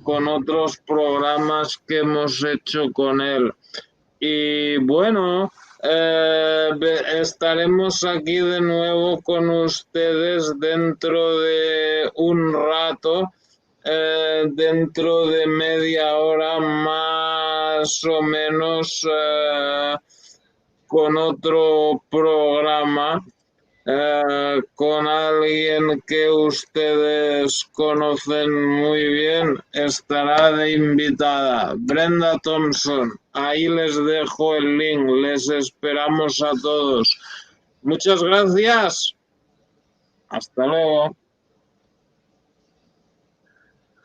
con otros programas que hemos hecho con él. Y bueno, estaremos aquí de nuevo con ustedes dentro de un rato, dentro de media hora más o menos, con otro programa, con alguien que ustedes conocen muy bien. Estará de invitada Brenda Thompson. Ahí les dejo el link. Les esperamos a todos. Muchas gracias. Hasta luego.